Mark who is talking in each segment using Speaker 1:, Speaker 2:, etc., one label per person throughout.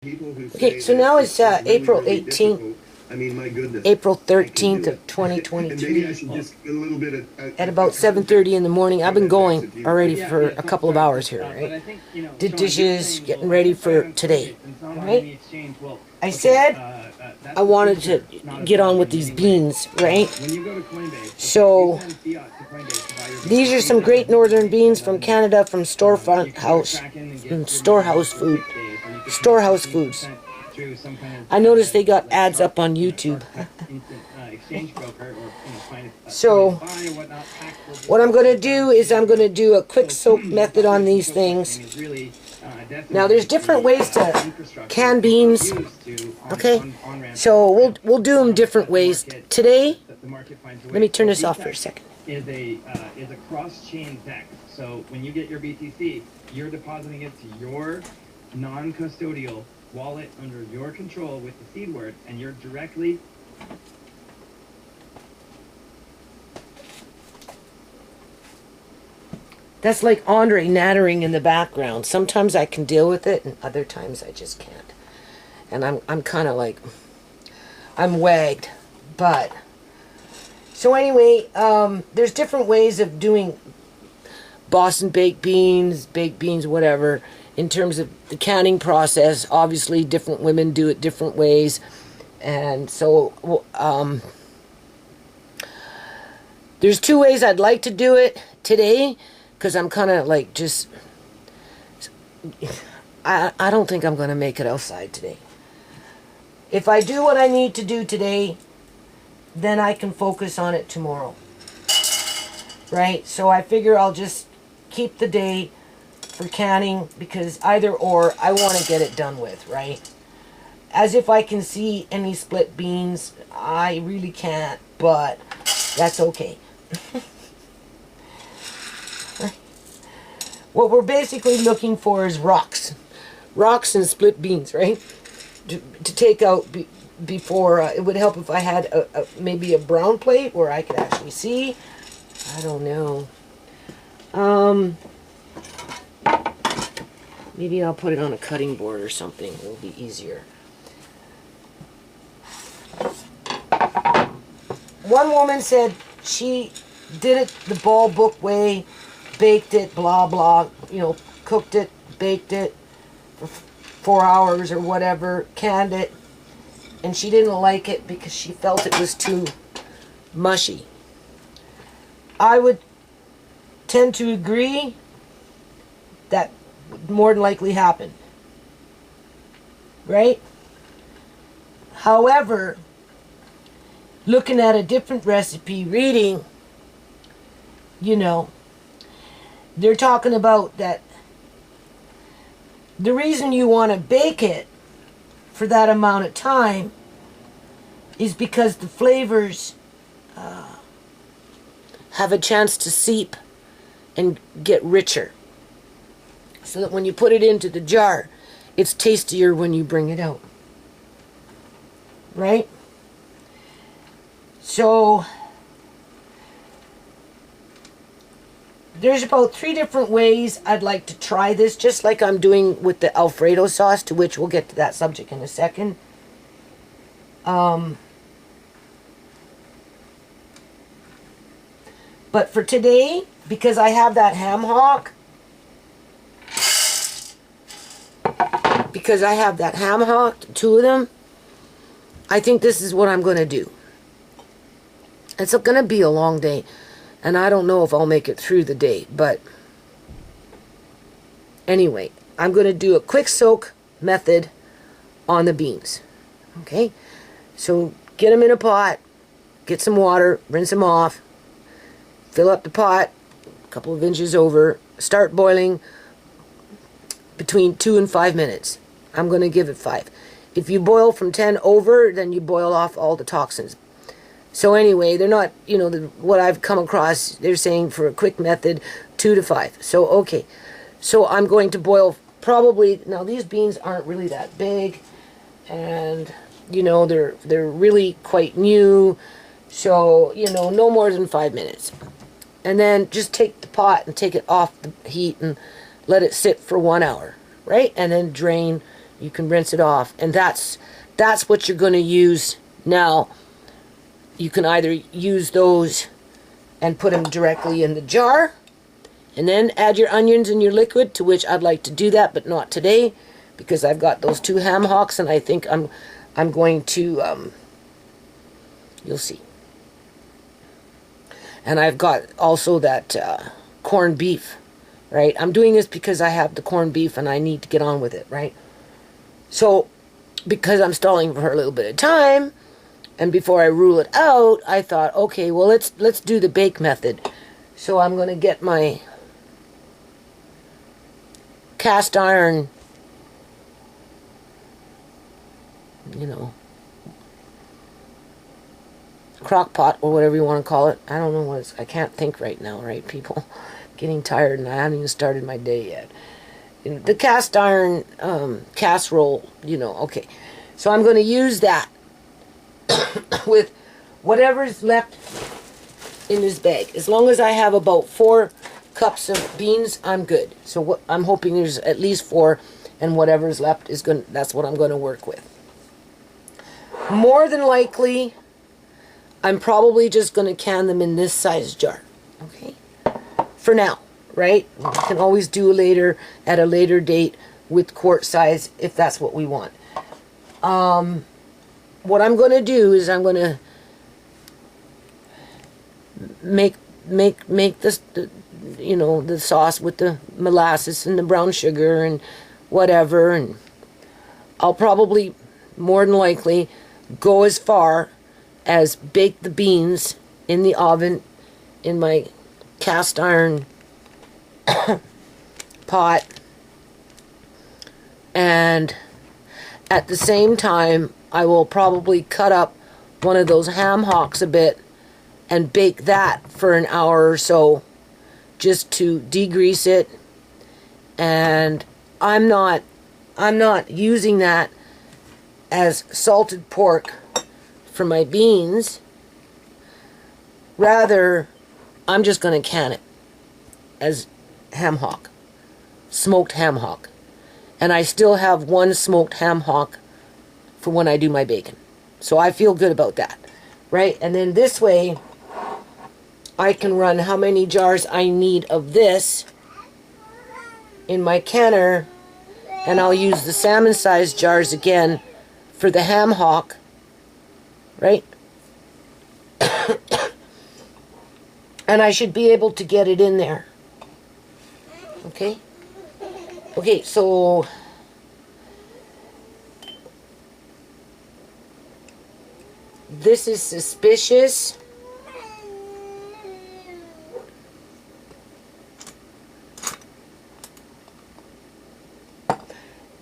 Speaker 1: Okay, so now it's April 18th, April 13th of 2023 at about 7:30 in the morning. I've been going already for a couple of hours here, right? Did dishes, getting ready for today, right? I said I wanted to get on with these beans, right? So these are some great northern beans from Canada, from Storehouse Foods. I noticed they got ads up on YouTube. So what I'm going to do is I'm going to do a quick soak method on these things. Now there's different ways to can beans. Okay, so we'll do them different ways. Today, let me turn this off for a second.
Speaker 2: Is a cross-chain DEX. So when you get your BTC, you're depositing it to your non-custodial wallet under your control with the seed word, and you're directly
Speaker 1: That's like Andre nattering in the background. Sometimes I can deal with it, and other times I just can't. And I'm kind of like, I'm wagged, but so anyway, there's different ways of doing Boston baked beans, whatever, in terms of the canning process. Obviously, different women do it different ways. And so, there's two ways I'd like to do it today, because I'm kind of like just, I don't think I'm going to make it outside today. If I do what I need to do today, then I can focus on it tomorrow, right? So I figure I'll just keep the day for canning, because either or, I want to get it done with, right? As if I can see any split beans, I really can't, but that's okay. What we're basically looking for is rocks and split beans, right? To take out before, it would help if I had maybe a brown plate where I could actually see. I don't know. Maybe I'll put it on a cutting board or something. It'll be easier. One woman said she did it the Ball Book way, baked it, blah, blah, cooked it, baked it for 4 hours or whatever, canned it, and she didn't like it because she felt it was too mushy. I would tend to agree that would more than likely happen, right? However, looking at a different recipe, reading, they're talking about that the reason you want to bake it for that amount of time is because the flavors have a chance to seep and get richer, so that when you put it into the jar, it's tastier when you bring it out, right? So there's about 3 different ways I'd like to try this, just like I'm doing with the Alfredo sauce, to which we'll get to that subject in a second. But for today, because I have that ham hock, two of them, I think this is what I'm going to do. It's going to be a long day, and I don't know if I'll make it through the day, but anyway, I'm going to do a quick soak method on the beans. Okay, so get them in a pot, get some water, rinse them off, fill up the pot a couple of inches over, start boiling between 2 and 5 minutes. I'm going to give it 5. If you boil from 10 over, then you boil off all the toxins. So anyway, they're not, what I've come across, they're saying for a quick method, 2 to 5. So, okay. So I'm going to boil probably, now these beans aren't really that big, and, they're really quite new. So, no more than 5 minutes. And then just take the pot and take it off the heat and let it sit for 1 hour, right? And then drain You can rinse it off. And that's what you're going to use now. You can either use those and put them directly in the jar, and then add your onions and your liquid, to which I'd like to do that, but not today, because I've got those 2 ham hocks, and I think I'm going to, you'll see. And I've got also that corned beef, right? I'm doing this because I have the corned beef and I need to get on with it, right? So, because I'm stalling for a little bit of time, and before I rule it out, I thought, okay, well, let's do the bake method. So I'm going to get my cast iron, you know, crock pot, or whatever you want to call it. I don't know what it's, I can't think right now, right, people? Getting tired, and I haven't even started my day yet. The cast iron casserole, you know, okay. So I'm going to use that with whatever's left in this bag. As long as I have about 4 cups of beans, I'm good. So what I'm hoping there's at least 4, and whatever's left is going. That's what I'm going to work with. More than likely, I'm probably just going to can them in this size jar. Okay? For now, right? We can always do later, at a later date, with quart size, if that's what we want. What I'm going to do is I'm going to make this, you know, the sauce with the molasses and the brown sugar and whatever, and I'll probably, more than likely, go as far as bake the beans in the oven in my cast iron pot, and at the same time I will probably cut up one of those ham hocks a bit and bake that for an hour or so, just to degrease it. And I'm not using that as salted pork for my beans. Rather, I'm just going to can it as ham hock, smoked ham hock. And I still have 1 smoked ham hock for when I do my bacon. So I feel good about that, right? And then this way, I can run how many jars I need of this in my canner, and I'll use the salmon-sized jars again for the ham hock, right? And I should be able to get it in there. Okay? Okay, so this is suspicious.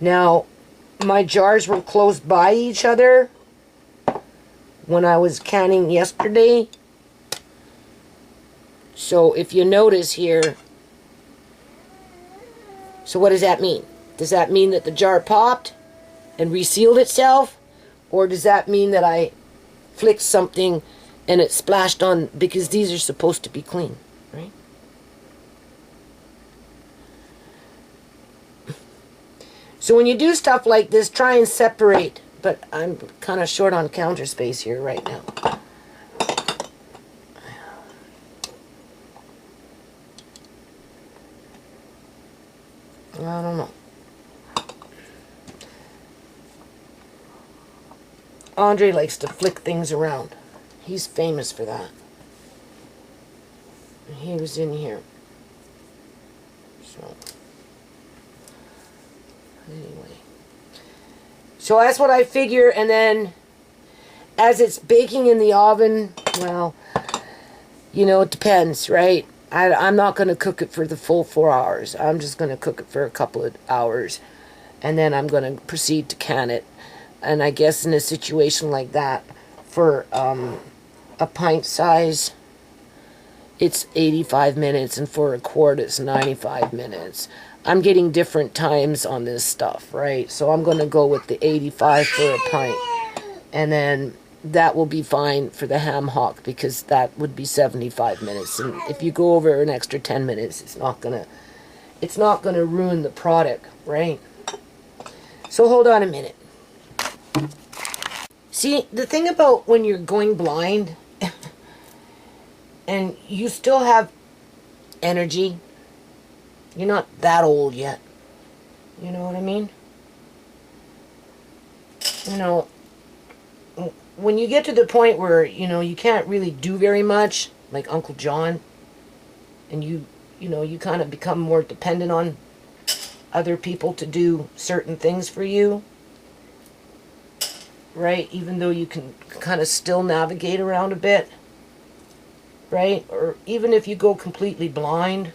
Speaker 1: Now, my jars were close by each other when I was canning yesterday. So if you notice here, so what does that mean? Does that mean that the jar popped and resealed itself? Or does that mean that I flicked something and it splashed on, because these are supposed to be clean, right? So when you do stuff like this, try and separate. But I'm kind of short on counter space here right now. I don't know. Andre likes to flick things around. He's famous for that. He was in here. So, anyway. So that's what I figure, and then as it's baking in the oven, well, you know, it depends, right? I'm not going to cook it for the full 4 hours. I'm just going to cook it for a couple of hours, and then I'm going to proceed to can it. And I guess in a situation like that, for a pint size, it's 85 minutes, and for a quart, it's 95 minutes. I'm getting different times on this stuff, right? So I'm going to go with the 85 for a pint, and then that will be fine for the ham hock, because that would be 75 minutes. And if you go over an extra 10 minutes, it's not gonna ruin the product, right? So hold on a minute. See, the thing about when you're going blind and you still have energy, you're not that old yet. You know what I mean? You know, when you get to the point where, you know, you can't really do very much, like Uncle John, and you know, you kind of become more dependent on other people to do certain things for you, right? Even though you can kind of still navigate around a bit, right? Or even if you go completely blind,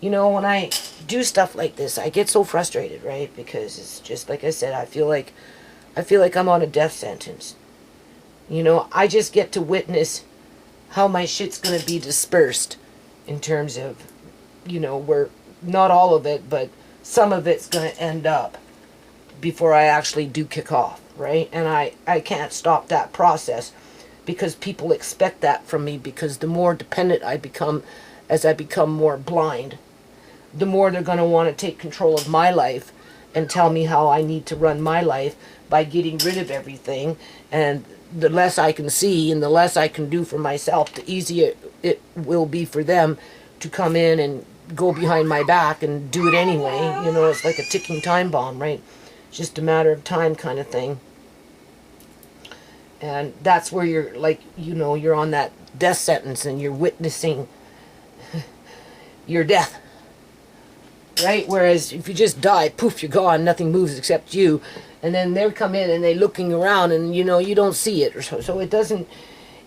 Speaker 1: you know, when I do stuff like this, I get so frustrated, right? Because it's just, like I said, I feel like I'm on a death sentence. You know, I just get to witness how my shit's going to be dispersed in terms of, you know, where not all of it, but some of it's going to end up before I actually do kick off, right? And I can't stop that process because people expect that from me, because the more dependent I become as I become more blind, the more they're going to want to take control of my life and tell me how I need to run my life by getting rid of everything. And the less I can see and the less I can do for myself, the easier it will be for them to come in and go behind my back and do it anyway. You know, it's like a ticking time bomb, right? It's just a matter of time kind of thing. And that's where you're like, you know, you're on that death sentence and you're witnessing your death. Right? Whereas if you just die, poof, you're gone, nothing moves except you. And then they come in and they're looking around and, you know, you don't see it. So it doesn't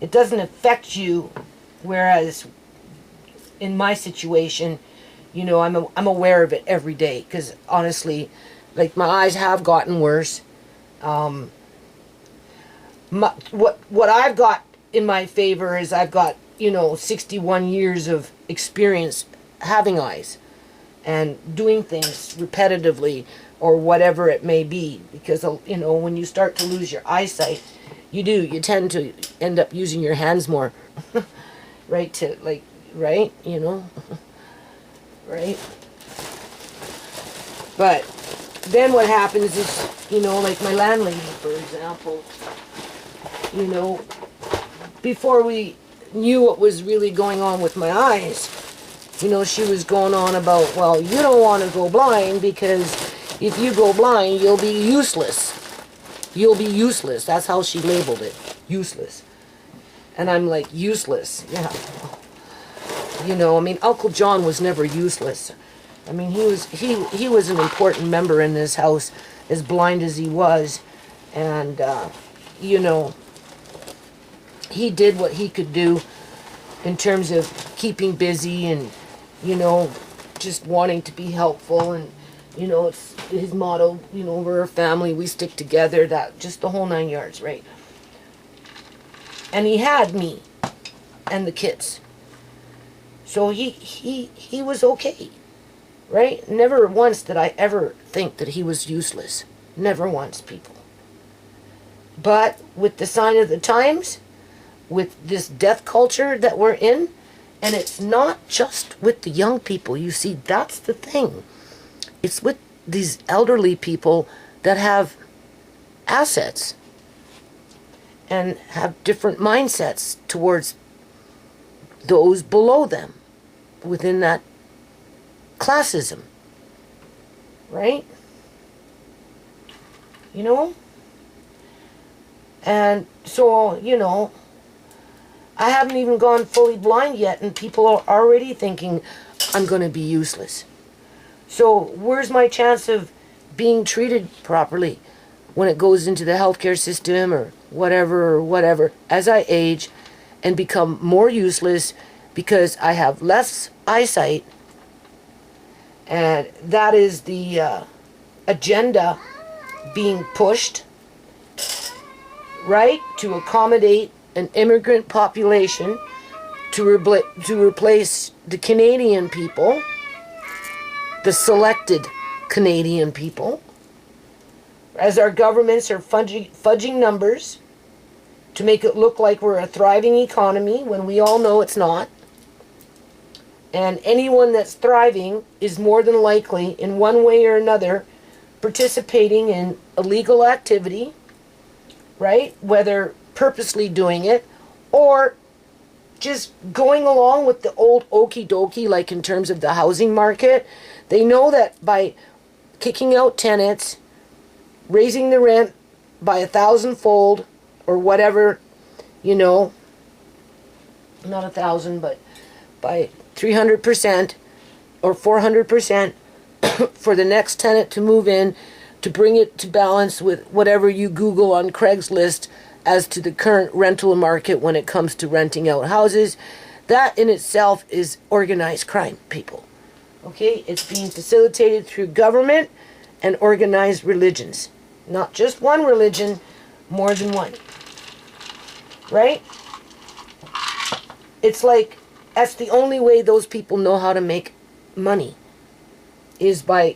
Speaker 1: affect you. Whereas in my situation, you know, I'm aware of it every day. Because honestly, like, my eyes have gotten worse. What I've got in my favor is I've got, you know, 61 years of experience having eyes and doing things repetitively or whatever it may be. Because, you know, when you start to lose your eyesight, you tend to end up using your hands more. Right? To, like, right? You know? Right? But then what happens is, you know, like my landlady, for example, you know, before we knew what was really going on with my eyes, you know, she was going on about, well, you don't want to go blind because if you go blind, you'll be useless. You'll be useless. That's how she labeled it. Useless. And I'm like, useless? Yeah. You know, I mean, Uncle John was never useless. I mean, he was an important member in this house, as blind as he was. And, you know, he did what he could do in terms of keeping busy and, you know, just wanting to be helpful. And, you know, it's his motto, you know, we're a family, we stick together, that, just the whole 9 yards, right? And he had me and the kids. So he was okay, right? Never once did I ever think that he was useless. Never once, people. But with the sign of the times, with this death culture that we're in, and it's not just with the young people. You see, that's the thing. It's with these elderly people that have assets and have different mindsets towards those below them within that classism. Right? You know? And so, you know, I haven't even gone fully blind yet, and people are already thinking I'm going to be useless. So where's my chance of being treated properly when it goes into the healthcare system or whatever, as I age and become more useless because I have less eyesight? And that is the agenda being pushed, right, to accommodate an immigrant population, to replace the Canadian people, the selected Canadian people, as our governments are fudging numbers to make it look like we're a thriving economy when we all know it's not. And anyone that's thriving is more than likely, in one way or another, participating in illegal activity, right? Whether purposely doing it or just going along with the old okie dokie, like in terms of the housing market. They know that by kicking out tenants, raising the rent by 1,000-fold or whatever, you know, not 1,000, but by 300% or 400% for the next tenant to move in, to bring it to balance with whatever you Google on Craigslist as to the current rental market when it comes to renting out houses. That in itself is organized crime, people. Okay? It's being facilitated through government and organized religions. Not just one religion, more than one. Right? It's like, that's the only way those people know how to make money, is by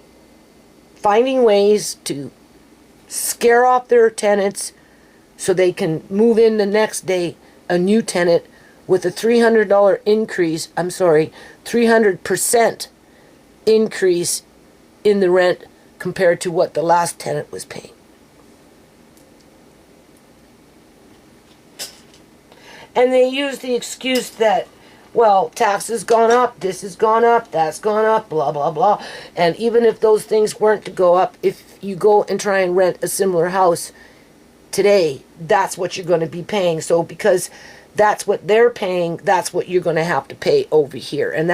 Speaker 1: finding ways to scare off their tenants so they can move in the next day, a new tenant with a $300 increase, 300% increase in the rent compared to what the last tenant was paying. And they use the excuse that, well, taxes gone up, this has gone up, that's gone up, blah, blah, blah. And even if those things weren't to go up, if you go and try and rent a similar house today, that's what you're going to be paying. So because that's what they're paying, that's what you're going to have to pay over here. And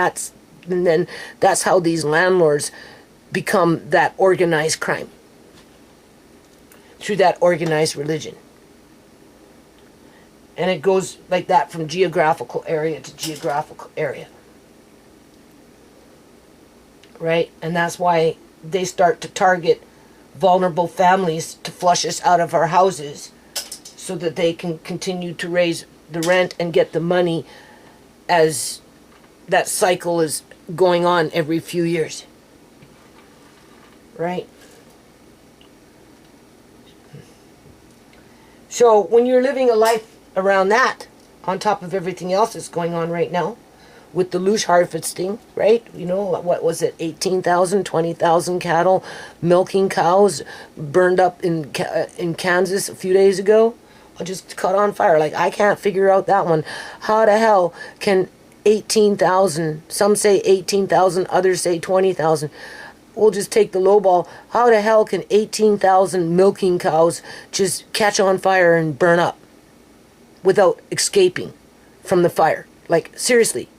Speaker 1: then that's how these landlords become that organized crime, through that organized religion. And it goes like that from geographical area to geographical area. Right? And that's why they start to target vulnerable families to flush us out of our houses so that they can continue to raise the rent and get the money as that cycle is going on every few years. Right? So when you're living a life around that, on top of everything else that's going on right now, with the loose harvesting, right? You know, what was it, 18,000, 20,000 cattle, milking cows, burned up in Kansas a few days ago, just caught on fire. Like, I can't figure out that one. How the hell can 18,000, some say 18,000, others say 20,000, we'll just take the low ball. How the hell can 18,000 milking cows just catch on fire and burn up without escaping from the fire? Like, seriously.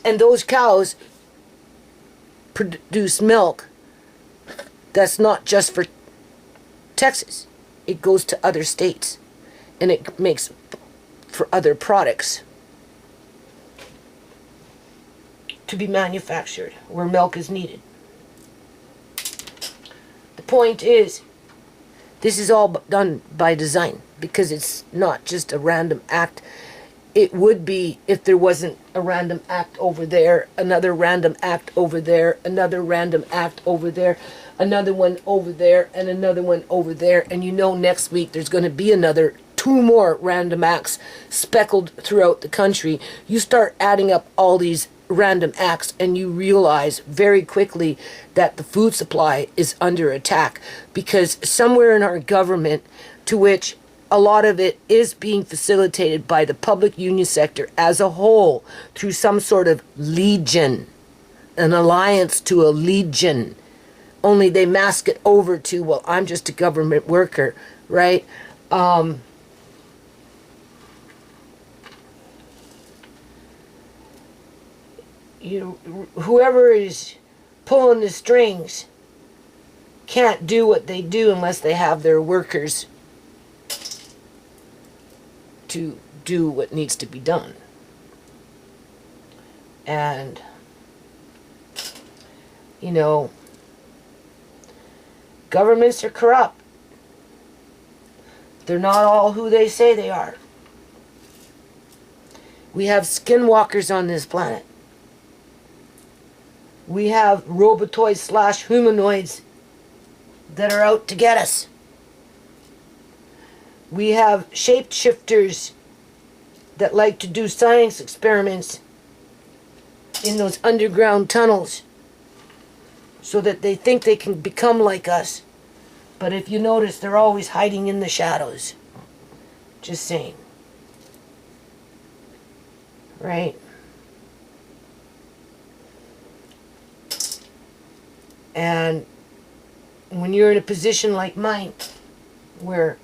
Speaker 1: And those cows produce milk that's not just for Texas. It goes to other states. And it makes for other products to be manufactured where milk is needed. The point is, this is all done by design, because it's not just a random act. It would be if there wasn't a random act over there, another random act over there, another random act over there, another one over there, and another one over there. And you know next week there's going to be another 2 more random acts speckled throughout the country. You start adding up all these random acts and you realize very quickly that the food supply is under attack, because somewhere in our government, to which a lot of it is being facilitated by the public union sector as a whole through some sort of legion, an alliance to a legion, only they mask it over to, well, I'm just a government worker, right? Whoever is pulling the strings can't do what they do unless they have their workers to do what needs to be done. And, you know, governments are corrupt. They're not all who they say they are. We have skinwalkers on this planet. We have robotoids / humanoids that are out to get us. We have shapeshifters that like to do science experiments in those underground tunnels so that they think they can become like us. But if you notice, they're always hiding in the shadows. Just saying. Right? And when you're in a position like mine, where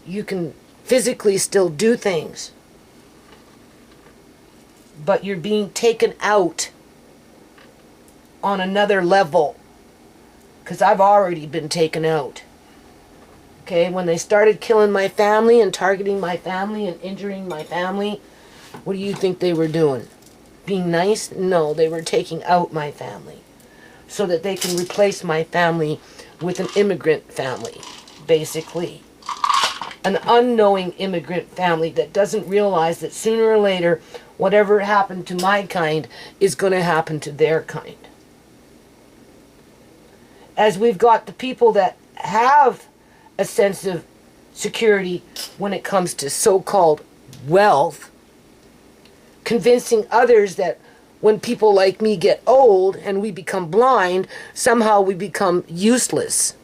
Speaker 1: you can physically still do things, but you're being taken out on another level, because I've already been taken out. Okay, when they started killing my family and targeting my family and injuring my family, what do you think they were doing? Being nice? No, they were taking out my family so that they can replace my family with an immigrant family, basically. An unknowing immigrant family that doesn't realize that sooner or later, whatever happened to my kind is going to happen to their kind. As we've got the people that have a sense of security when it comes to so-called wealth, convincing others that when people like me get old and we become blind, somehow we become useless.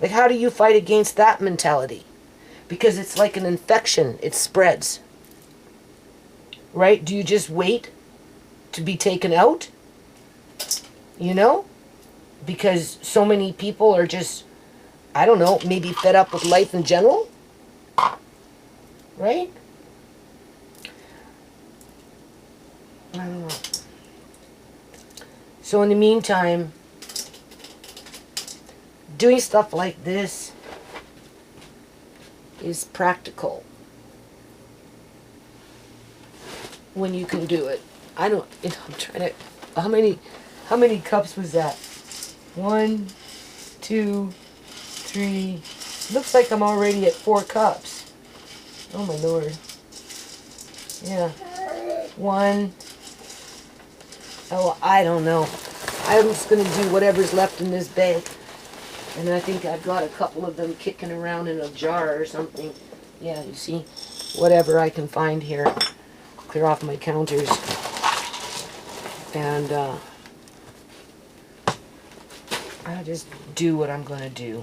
Speaker 1: Like, how do you fight against that mentality? Because it's like an infection. It spreads. Right? Do you just wait to be taken out? You know? Because so many people are just, I don't know, maybe fed up with life in general? Right? I don't know. So in the meantime, doing stuff like this is practical when you can do it. I don't, you know, I'm trying to, how many cups was that? 1, 2, 3. Looks like I'm already at 4 cups. Oh my Lord. Yeah. 1. Oh, I don't know. I'm just going to do whatever's left in this bag. And I think I've got a couple of them kicking around in a jar or something. Yeah, you see? Whatever I can find here. Clear off my counters. And I'll just do what I'm going to do.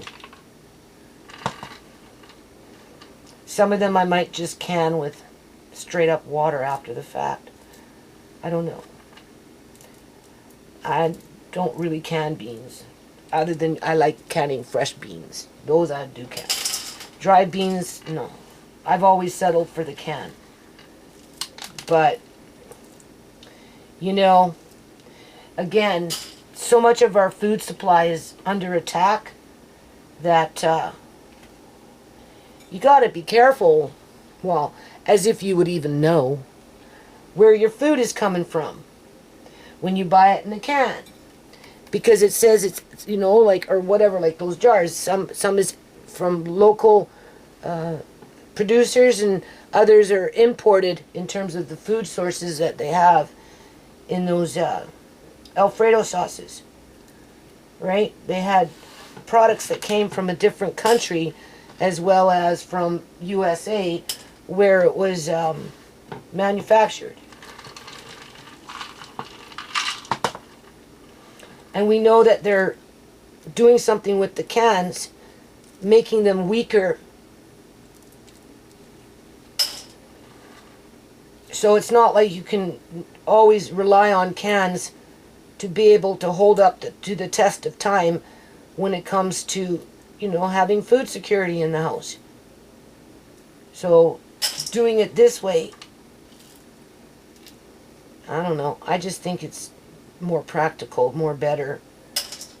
Speaker 1: Some of them I might just can with straight up water after the fact. I don't know. I don't really can beans. Other than I like canning fresh beans. Those I do can. Dry beans, no. I've always settled for the can. But, you know, again, so much of our food supply is under attack that you gotta be careful, well, as if you would even know where your food is coming from when you buy it in a can. Because it says it's, you know, like, or whatever, like those jars. Some is from local producers and others are imported in terms of the food sources that they have in those Alfredo sauces. Right? They had products that came from a different country as well as from USA where it was manufactured. And we know that they're doing something with the cans, making them weaker. So it's not like you can always rely on cans to be able to hold up to the test of time when it comes to, you know, having food security in the house. So doing it this way, I don't know. I just think it's more practical, more better,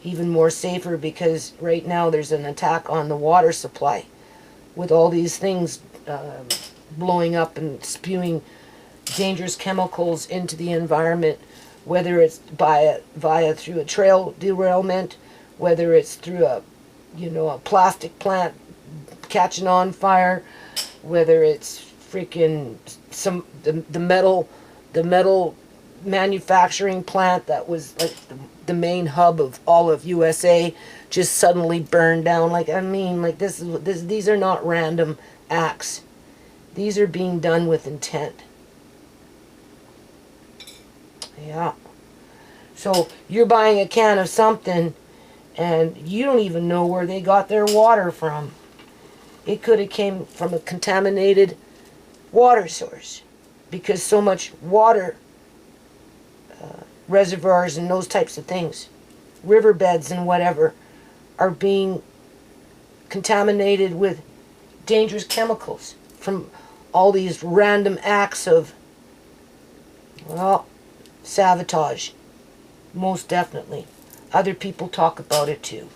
Speaker 1: even more safer, because right now there's an attack on the water supply with all these things blowing up and spewing dangerous chemicals into the environment, whether it's through a trail derailment, whether it's through a plastic plant catching on fire, whether it's freaking the metal manufacturing plant that was like the main hub of all of USA just suddenly burned down. Like, I mean, like these are not random acts. These are being done with intent. Yeah. So you're buying a can of something and you don't even know where they got their water from. It could have came from a contaminated water source because so much water, reservoirs and those types of things, riverbeds and whatever, are being contaminated with dangerous chemicals from all these random acts of, well, sabotage. Most definitely. Other people talk about it too.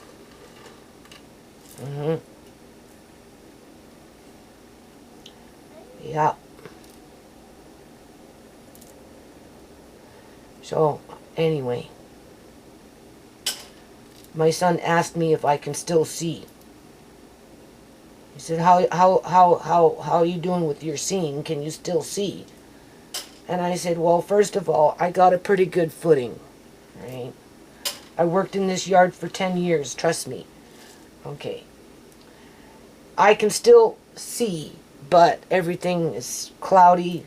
Speaker 1: Yeah. So, anyway. My son asked me if I can still see. He said, how are you doing with your seeing? Can you still see? And I said, well, first of all, I got a pretty good footing, right? I worked in this yard for 10 years, trust me. Okay. I can still see, but everything is cloudy.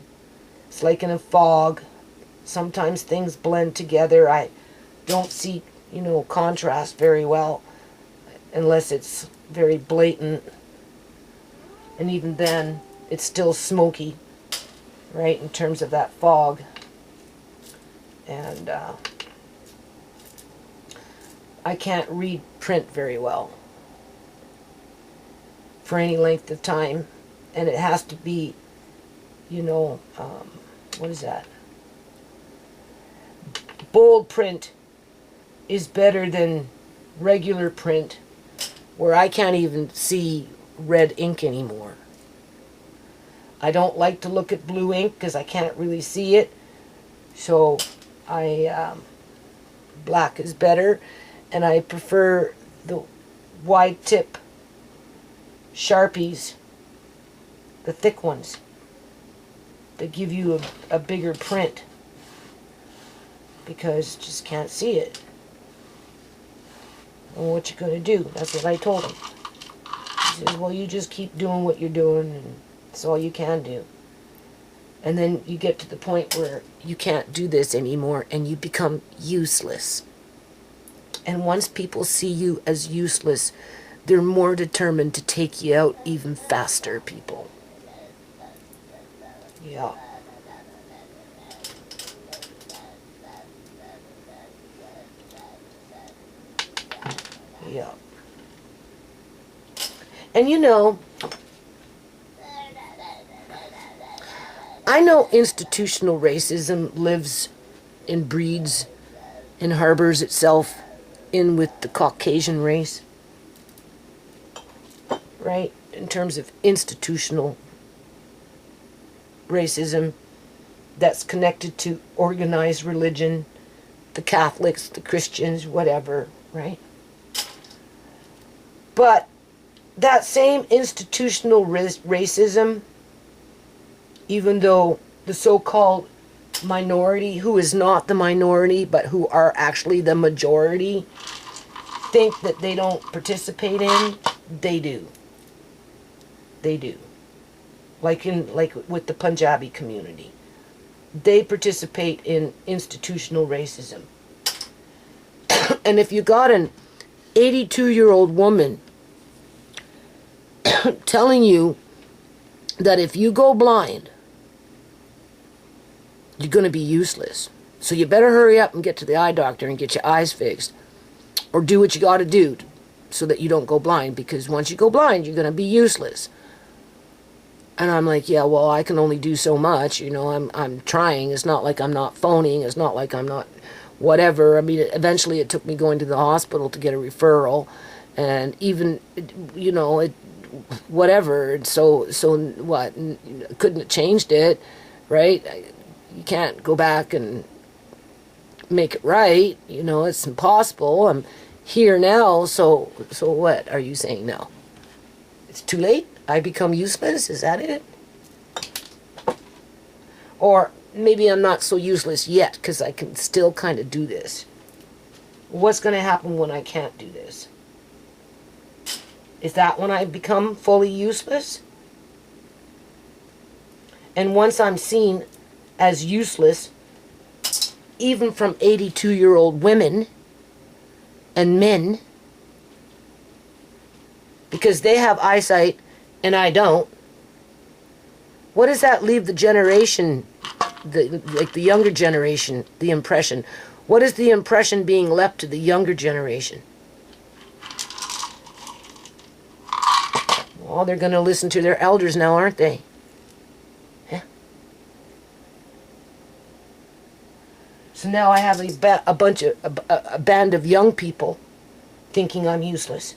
Speaker 1: It's like in a fog. Sometimes things blend together. I don't see, contrast very well unless it's very blatant. And even then, it's still smoky, right, in terms of that fog. And I can't read print very well for any length of time. And it has to be, what is that? Bold print is better than regular print, where I can't even see red ink anymore. I don't like to look at blue ink because I can't really see it. So black is better, and I prefer the wide tip Sharpies, the thick ones, that give you a bigger print, because just can't see it. Well, what you gonna do? That's what I told him. He says, well, you just keep doing what you're doing, and that's all you can do. And then you get to the point where you can't do this anymore, and you become useless. And once people see you as useless, they're more determined to take you out even faster, people. Yeah. Yeah. And I know institutional racism lives and breeds and harbors itself in with the Caucasian race, right? In terms of institutional racism that's connected to organized religion, the Catholics, the Christians, whatever, right? But that same institutional racism, even though the so-called minority, who is not the minority, but who are actually the majority, think that they don't participate in, they do. They do. Like with the Punjabi community. They participate in institutional racism. And if you got an 82-year-old woman telling you that if you go blind, you're going to be useless. So you better hurry up and get to the eye doctor and get your eyes fixed. Or do what you got to do so that you don't go blind. Because once you go blind, you're going to be useless. And I'm like, yeah, well, I can only do so much. I'm trying. It's not like I'm not phoning. It's not like I'm not whatever. I mean, eventually it took me going to the hospital to get a referral. And even, whatever. So what? Couldn't have changed it, right? You can't go back and make it right. It's impossible. I'm here now, so what are you saying now? It's too late? I become useless? Is that it? Or maybe I'm not so useless yet because I can still kind of do this. What's going to happen when I can't do this? Is that when I become fully useless? And once I'm seen as useless, even from 82-year-old women and men, because they have eyesight and I don't. What does that leave the generation, like the younger generation, the impression? What is the impression being left to the younger generation? Well, they're going to listen to their elders now, aren't they? Yeah. So now I have a band of young people thinking I'm useless.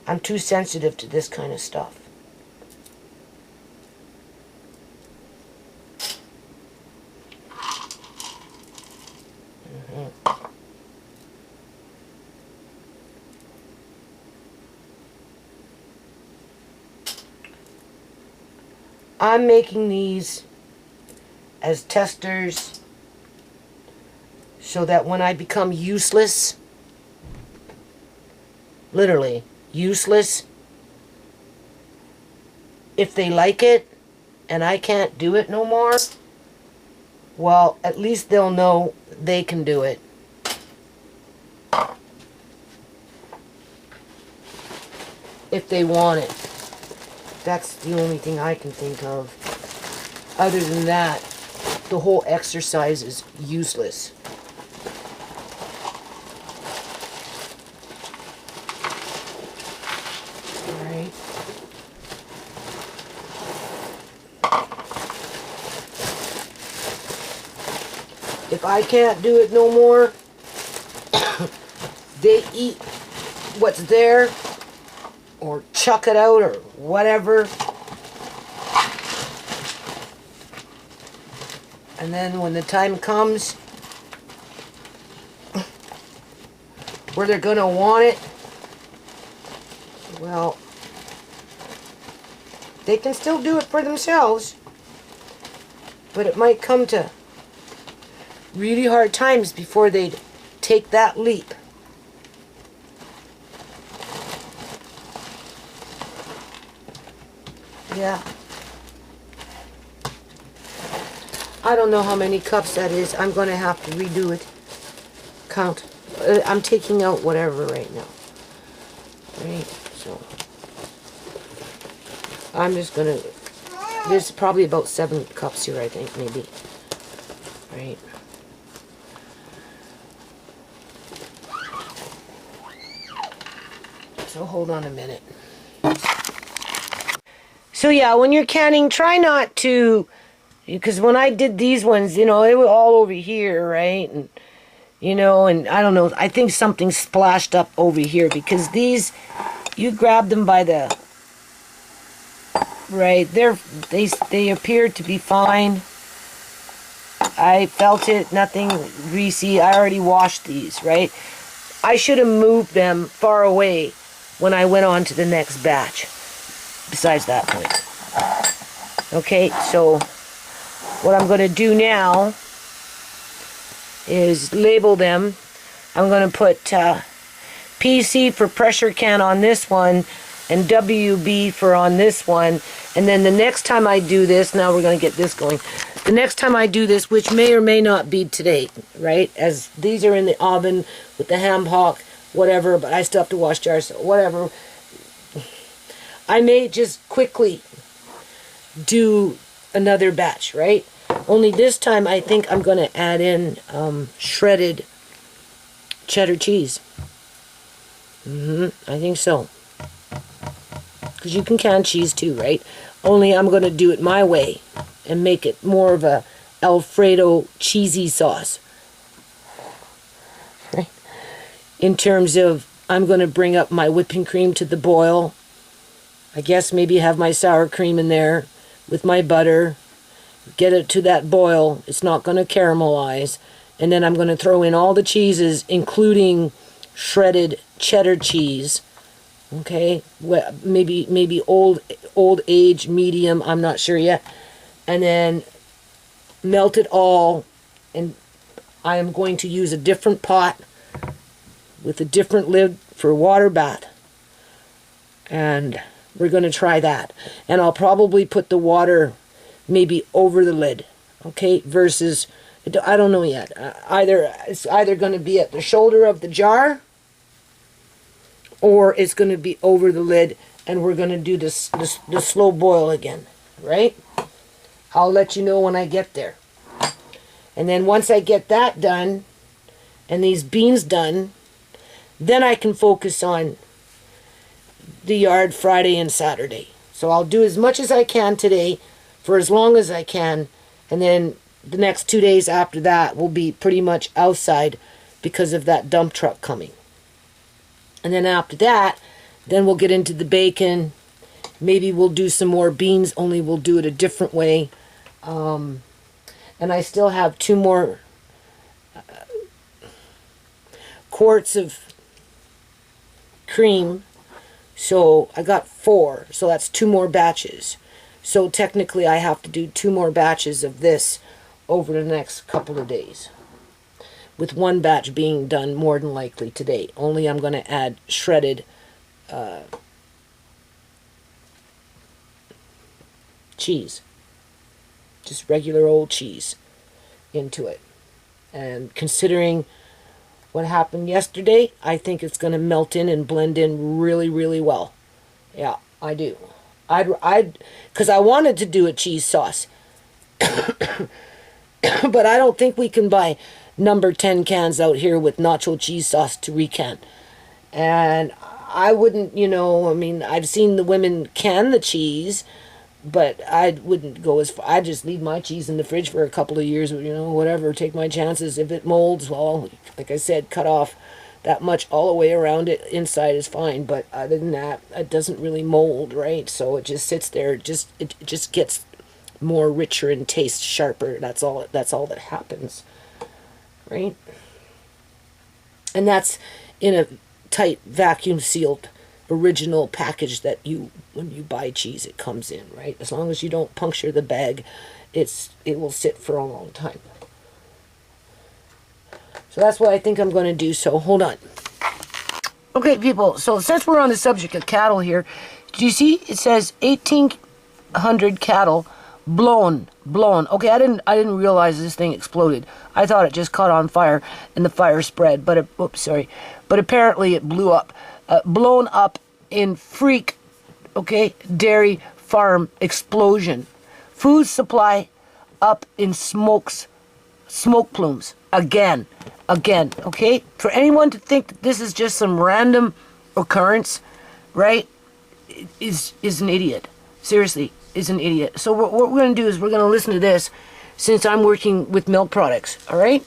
Speaker 1: I'm too sensitive to this kind of stuff. I'm making these as testers so that when I become useless, literally useless, if they like it and I can't do it no more, well, at least they'll know they can do it. If they want it. That's the only thing I can think of. Other than that, the whole exercise is useless. Alright. If I can't do it no more, they eat what's there, or chuck it out, or whatever. And then when the time comes where they're going to want it, well, they can still do it for themselves, but it might come to really hard times before they'd take that leap. Yeah. I don't know how many cups that is. I'm going to have to redo it. Count. I'm taking out whatever right now. Right? So, I'm just going to... There's probably about 7 cups here, I think, maybe. Right? So, hold on a minute. So yeah, when you're canning, try not to, because when I did these ones, you know, they were all over here, right? And, you know, and I don't know, I think something splashed up over here, because these, you grab them by the, right, they appeared to be fine. I felt it, nothing greasy. I already washed these, right? I should have moved them far away when I went on to the next batch. Besides that point. Okay, so what I'm going to do now is label them. I'm going to put PC for pressure can on this one and WB for on this one. And then the next time I do this, now we're going to get this going. The next time I do this, which may or may not be today, right? As these are in the oven with the ham hock, whatever, but I still have to wash jars, so whatever. I may just quickly do another batch, right? Only this time I think I'm going to add in shredded cheddar cheese. I think so. Because you can can cheese too, right? Only I'm going to do it my way and make it more of a Alfredo cheesy sauce. Right? In terms of, I'm going to bring up my whipping cream to the boil. I guess maybe have my sour cream in there with my butter. Get it to that boil. It's not going to caramelize. And then I'm going to throw in all the cheeses, including shredded cheddar cheese. Okay? Well, maybe old age, medium, I'm not sure yet. And then melt it all. And I am going to use a different pot with a different lid for water bath. And We're going to try that. And I'll probably put the water maybe over the lid, okay, versus, I don't know yet. It's either going to be at the shoulder of the jar, or it's going to be over the lid, and we're going to do the slow boil again, right? I'll let you know when I get there. And then once I get that done, and these beans done, then I can focus on the yard Friday and Saturday. So I'll do as much as I can today for as long as I can, and then the next 2 days after that will be pretty much outside because of that dump truck coming. And then after that, then we'll get into the bacon. Maybe we'll do some more beans, only we'll do it a different way. And I still have 2 more quarts of cream. So I got 4. So that's 2 more batches. So technically I have to do 2 more batches of this over the next couple of days, with 1 batch being done more than likely today. Only I'm going to add shredded cheese, just regular old cheese into it. And considering what happened yesterday, I think it's going to melt in and blend in really, really well. Yeah, I do. Because I wanted to do a cheese sauce, but I don't think we can buy number 10 cans out here with nacho cheese sauce to recan. And I wouldn't, I mean, I've seen the women can the cheese, but I wouldn't go as far. I'd just leave my cheese in the fridge for a couple of years, whatever, take my chances. If it molds, well, like I said, cut off that much all the way around it. Inside is fine, but other than that, it doesn't really mold, right? So it just sits there. It just gets more richer and tastes sharper. That's all that happens, right? And that's in a tight vacuum sealed original package that when you buy cheese it comes in, right? As long as you don't puncture the bag, it will sit for a long time. So that's what I think I'm going to do. So hold on. Okay, people, so since we're on the subject of cattle here, do you see it says 1,800 cattle blown. Okay, I didn't realize this thing exploded. I thought it just caught on fire and the fire spread, but apparently it blew up. Blown up in freak, okay, dairy farm explosion. Food supply up in smoke plumes again, okay? For anyone to think that this is just some random occurrence, right, is an idiot. Seriously, is an idiot. So what we're going to do is we're going to listen to this, since I'm working with milk products, all right?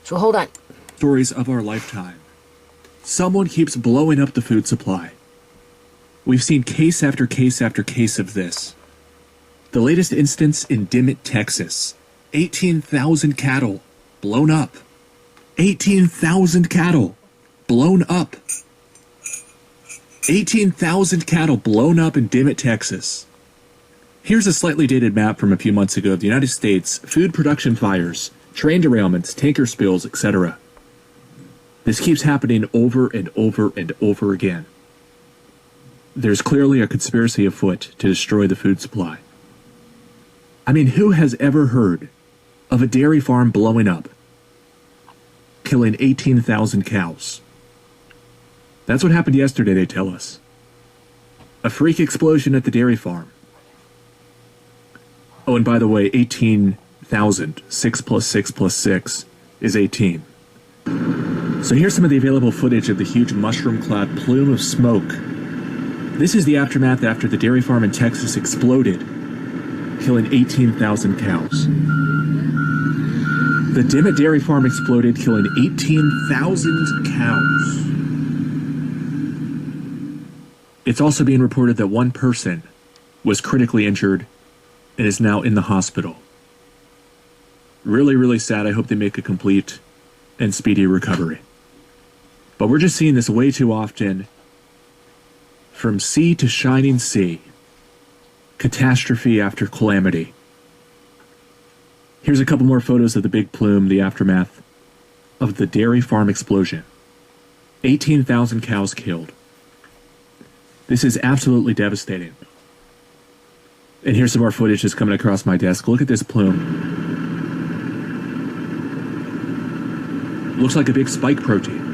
Speaker 1: So hold on.
Speaker 3: Stories of our lifetime. Someone keeps blowing up the food supply. We've seen case after case after case of this. The latest instance in Dimmitt, Texas. 18,000 cattle blown up. 18,000 cattle blown up. 18,000 cattle blown up in Dimmitt, Texas. Here's a slightly dated map from a few months ago of the United States food production fires, train derailments, tanker spills, etc. This keeps happening over and over and over again. There's clearly a conspiracy afoot to destroy the food supply. I mean, who has ever heard of a dairy farm blowing up, killing 18,000 cows? That's what happened yesterday, they tell us. A freak explosion at the dairy farm. Oh, and by the way, 18,000. 6 plus 6 plus 6 is 18. So here's some of the available footage of the huge mushroom-clad plume of smoke. This is the aftermath after the dairy farm in Texas exploded, killing 18,000 cows. The Dimmitt dairy farm exploded, killing 18,000 cows. It's also being reported that one person was critically injured and is now in the hospital. Really, really sad. I hope they make a complete and speedy recovery. But we're just seeing this way too often. From sea to shining sea. Catastrophe after calamity. Here's a couple more photos of the big plume, the aftermath of the dairy farm explosion. 18,000 cows killed. This is absolutely devastating. And here's some more footage that's coming across my desk. Look at this plume. Looks like a big spike protein.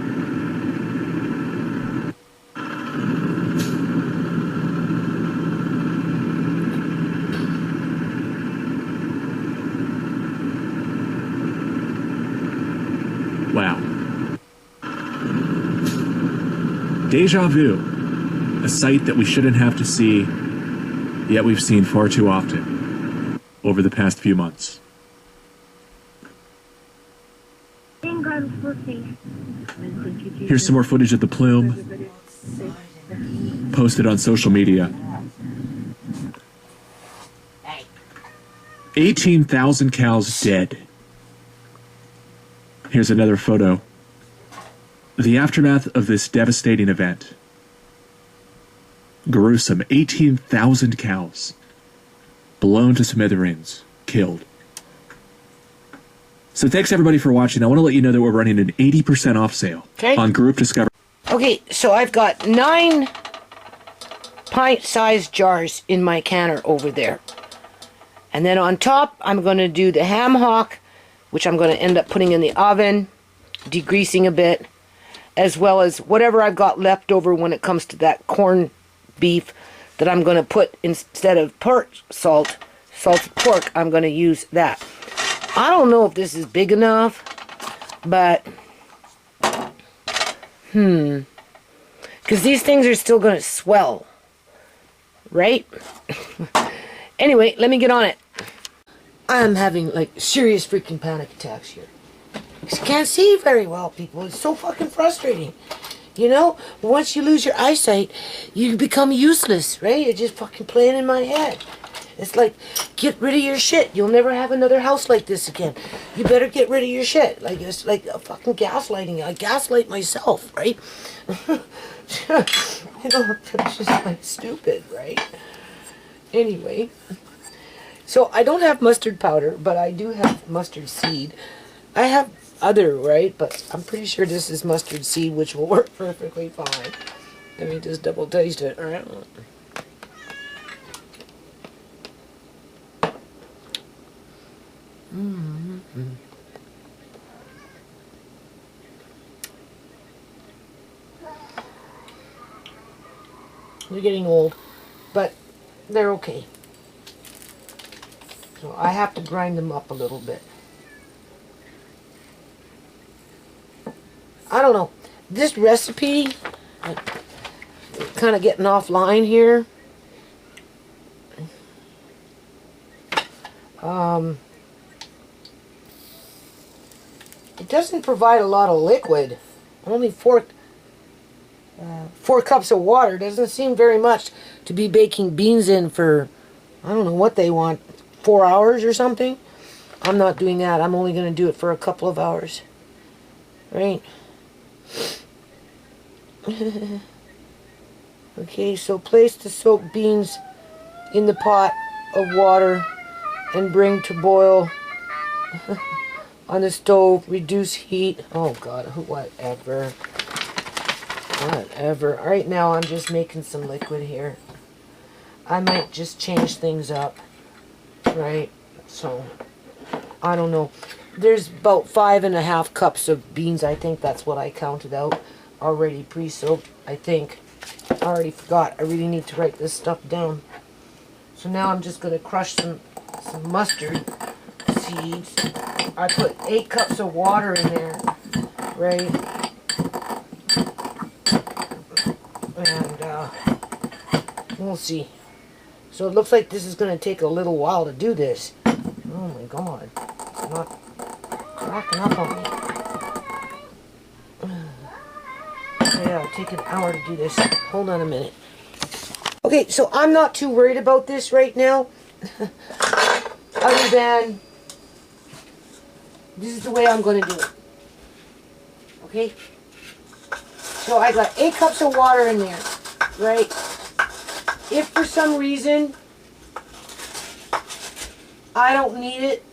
Speaker 3: Wow. Deja vu. A sight that we shouldn't have to see, yet we've seen far too often over the past few months. Here's some more footage of the plume posted on social media. 18,000 cows dead. Here's another photo. The aftermath of this devastating event. Gruesome. 18,000 cows blown to smithereens, killed. So thanks everybody for watching. I want to let you know that we're running an 80% off sale on Group Discover.
Speaker 1: Okay, so I've got 9 pint-sized jars in my canner over there. And then on top, I'm going to do the ham hock, which I'm going to end up putting in the oven, degreasing a bit, as well as whatever I've got left over when it comes to that corned beef that I'm going to put instead of pork salted pork. I'm going to use that. I don't know if this is big enough, but because these things are still going to swell, right? Anyway, let me get on it. I'm having like serious freaking panic attacks here. I can't see very well, people. It's so fucking frustrating. You know, once you lose your eyesight, you become useless, right? It's just fucking playing in my head. It's like, get rid of your shit. You'll never have another house like this again. You better get rid of your shit. Like, it's like a fucking gaslighting. I gaslight myself, right? You know, it's just like stupid, right? Anyway, so I don't have mustard powder, but I do have mustard seed. I have other, right? But I'm pretty sure this is mustard seed, which will work perfectly fine. Let me just double taste it. All right. They're getting old, but they're okay. So I have to grind them up a little bit. I don't know. This recipe, kind of getting offline here. It doesn't provide a lot of liquid. Only 4 cups of water. Doesn't seem very much to be baking beans in for, I don't know what they want, 4 hours or something. I'm not doing that. I'm only going to do it for a couple of hours. Right? Okay, so place the soaked beans in the pot of water and bring to boil on the stove. Reduce heat. Oh God, whatever. Whatever. Right now I'm just making some liquid here. I might just change things up. Right? So, I don't know. There's about 5.5 cups of beans. I think that's what I counted out. Already pre-soaked, I think. I already forgot. I really need to write this stuff down. So now I'm just going to crush some mustard seeds. I put 8 cups of water in there, right? And we'll see. So it looks like this is going to take a little while to do this. Oh my God. It's not cracking up on me. Yeah, it'll take an hour to do this. Hold on a minute. Okay, so I'm not too worried about this right now. Other than, this is the way I'm going to do it. Okay? So I got 8 cups of water in there, right? If for some reason I don't need it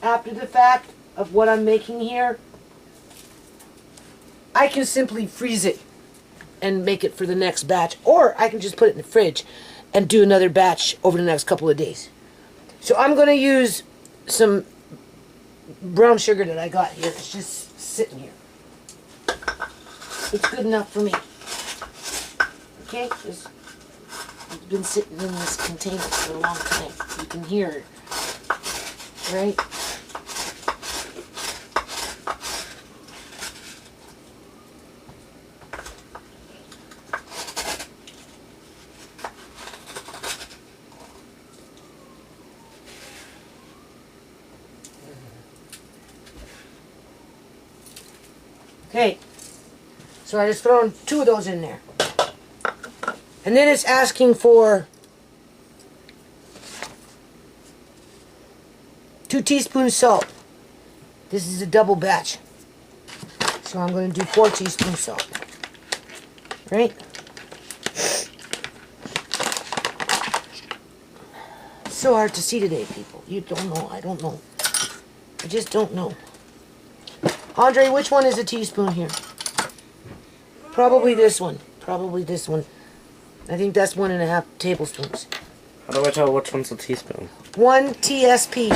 Speaker 1: after the fact of what I'm making here, I can simply freeze it and make it for the next batch, or I can just put it in the fridge and do another batch over the next couple of days. So I'm going to use some brown sugar that I got here. It's just sitting here. It's good enough for me. Okay, it's been sitting in this container for a long time. You can hear it, right? Okay, so I just thrown 2 of those in there. And then it's asking for 2 teaspoons salt. This is a double batch. So I'm going to do 4 teaspoons salt. Right? It's so hard to see today, people. You don't know. I don't know. I just don't know. Andre, which one is a teaspoon here? Probably this one. Probably this one. I think that's 1.5 tablespoons.
Speaker 4: How do I tell which one's a teaspoon?
Speaker 1: 1 TSP.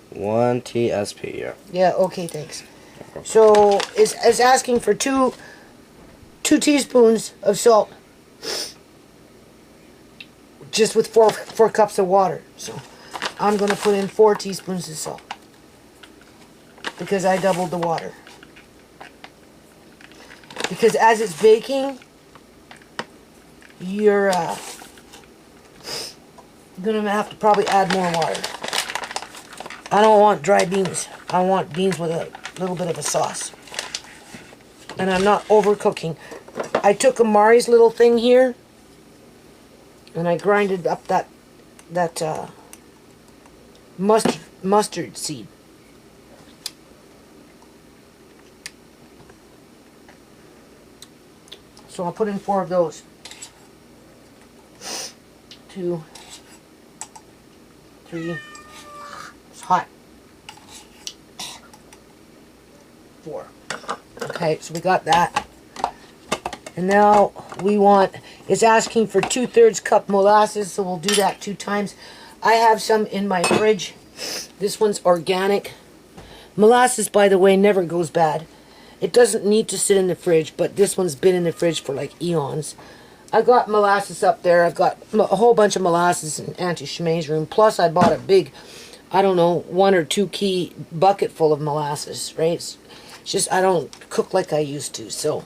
Speaker 4: 1 TSP, yeah.
Speaker 1: Yeah, okay, thanks. So it's asking for two teaspoons of salt. Just with four cups of water. So I'm going to put in 4 teaspoons of salt. Because I doubled the water. Because as it's baking, you're going to have to probably add more water. I don't want dry beans. I want beans with a little bit of a sauce. And I'm not overcooking. I took Amari's little thing here, and I grinded up that mustard seed. So I'll put in 4 of those. 2, 3, it's hot. 4. Okay, so we got that. And now we want, it's asking for 2/3 cup molasses, so we'll do that 2 times. I have some in my fridge. This one's organic. Molasses, by the way, never goes bad. It doesn't need to sit in the fridge, but this one's been in the fridge for like eons. I got molasses up there. I've got a whole bunch of molasses in Auntie Shmei's room. Plus, I bought a big, I don't know, 1 or 2 key bucket full of molasses, right? It's just I don't cook like I used to. So,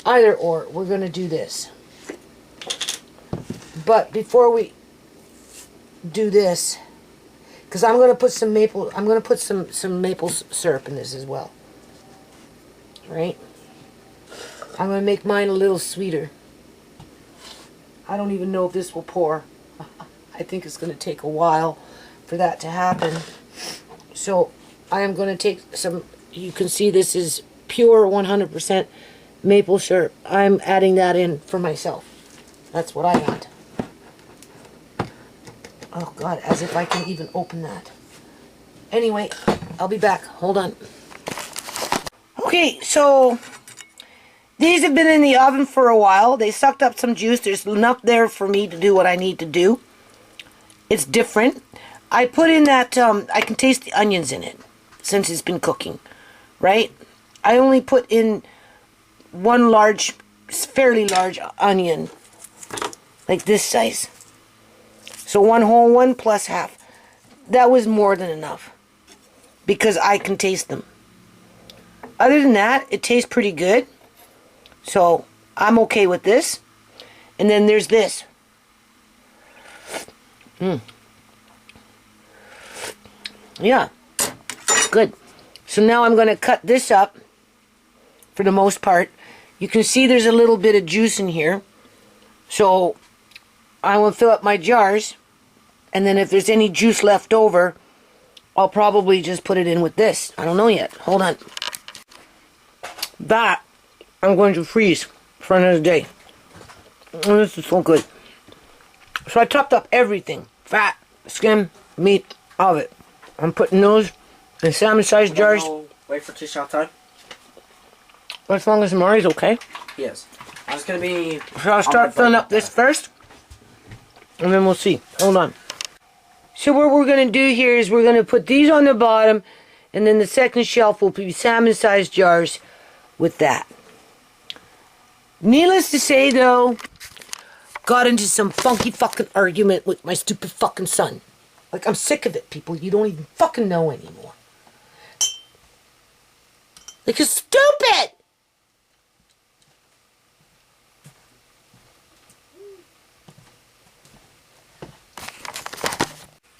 Speaker 1: either or, we're going to do this. But before we do this, because I'm going to put some maple, I'm going to put some maple syrup in this as well. Right? I'm going to make mine a little sweeter. I don't even know if this will pour. I think it's going to take a while for that to happen. So I am going to take some, you can see this is pure 100% maple syrup. I'm adding that in for myself. That's what I want. Oh God, as if I can even open that. Anyway, I'll be back. Hold on. Okay, so these have been in the oven for a while. They sucked up some juice. There's enough there for me to do what I need to do. It's different. I put in that, I can taste the onions in it since it's been cooking, right? I only put in 1 large, fairly large onion, like this size. So 1 whole one plus half. That was more than enough because I can taste them. Other than that, it tastes pretty good. So, I'm okay with this. And then there's this. Yeah. Good. So now I'm going to cut this up for the most part. You can see there's a little bit of juice in here. So, I will fill up my jars. And then if there's any juice left over, I'll probably just put it in with this. I don't know yet. Hold on. That I'm going to freeze for another day. Oh, this is so good. So I chopped up everything. Fat, skin, meat, all of it. I'm putting those in salmon-sized jars.
Speaker 4: Wait for 2 shot time?
Speaker 1: As long as Mari's okay.
Speaker 4: Yes. I was gonna be.
Speaker 1: So I'll start filling up this first. And then we'll see. Hold on. So what we're going to do here is we're going to put these on the bottom. And then the second shelf will be salmon-sized jars with that. Needless to say, though, got into some funky fucking argument with my stupid fucking son. Like, I'm sick of it, people. You don't even fucking know anymore. Like, you're stupid!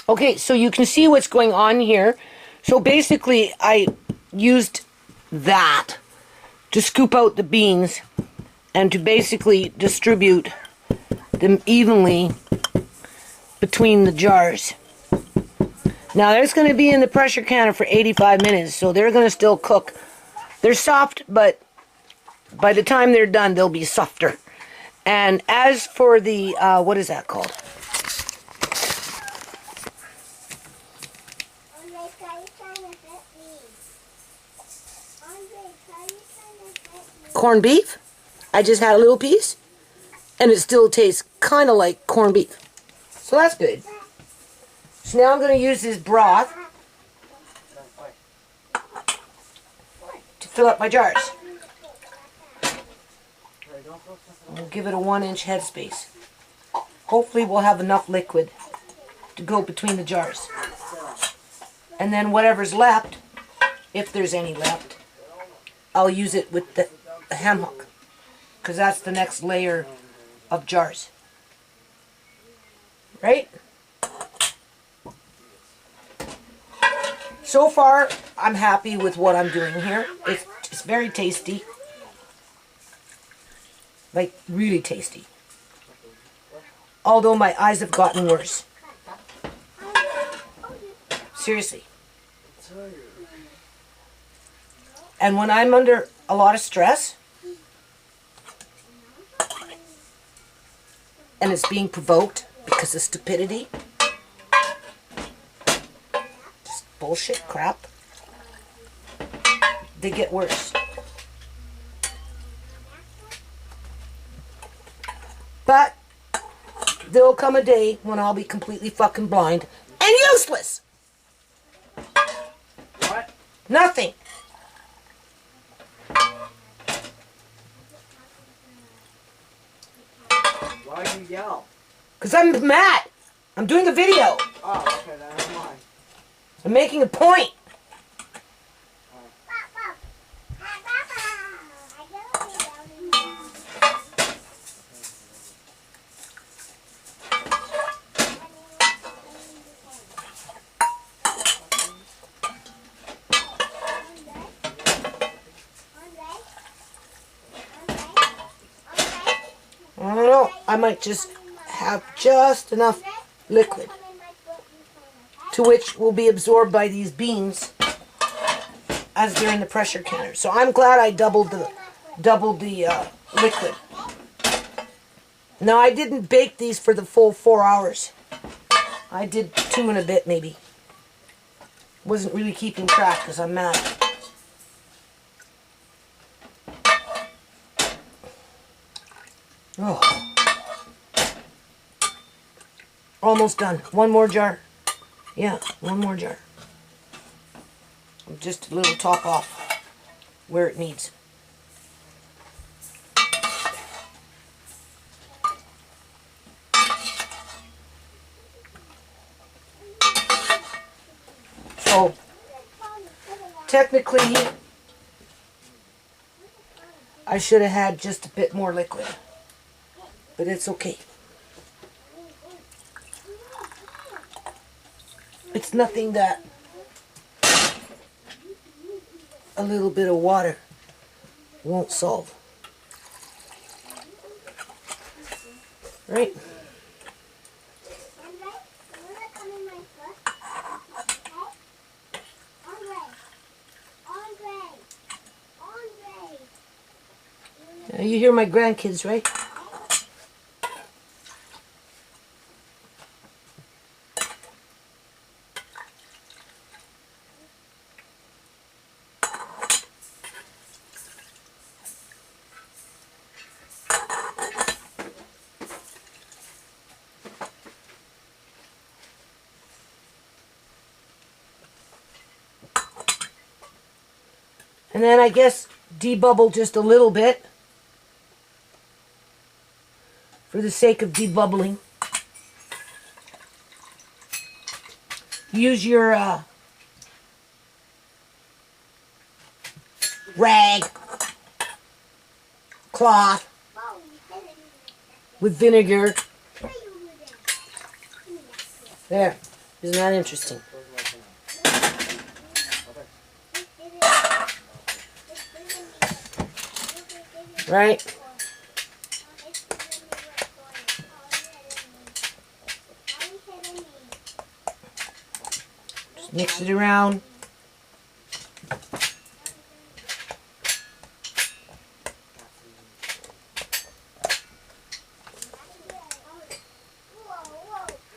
Speaker 1: Okay, so you can see what's going on here. So basically, I used that to scoop out the beans and to basically distribute them evenly between the jars. Now, there's going to be in the pressure canner for 85 minutes, so they're going to still cook. They're soft, but by the time they're done, they'll be softer. And as for the, what is that called? Corned beef. I just had a little piece, and it still tastes kind of like corned beef. So that's good. So now I'm going to use this broth to fill up my jars. We'll give it a 1-inch headspace. Hopefully we'll have enough liquid to go between the jars. And then whatever's left, if there's any left, I'll use it with the ham hook, because that's the next layer of jars. Right? So far, I'm happy with what I'm doing here. It's very tasty. Like, really tasty. Although my eyes have gotten worse. Seriously. And when I'm under a lot of stress, and it's being provoked because of stupidity, just bullshit crap, they get worse. But there'll come a day when I'll be completely fucking blind and useless.
Speaker 4: What?
Speaker 1: Nothing.
Speaker 4: Why do you yell?
Speaker 1: Because I'm mad. I'm doing a video.
Speaker 4: Oh, okay, then never mind.
Speaker 1: I'm making a point. I don't know. I might just have just enough liquid to which will be absorbed by these beans as they're in the pressure canner. So I'm glad I doubled the liquid. Now, I didn't bake these for the full 4 hours. I did 2 and a bit maybe. Wasn't really keeping track because I'm mad. Oh. Almost done. One more jar. Yeah, one more jar. Just a little top off where it needs. So, technically, I should have had just a bit more liquid. But it's okay. It's nothing that a little bit of water won't solve. Right? Now you hear my grandkids, right? And then I guess debubble just a little bit for the sake of debubbling. Use your rag, cloth with vinegar. There. Isn't that interesting? Right? Just mix it around.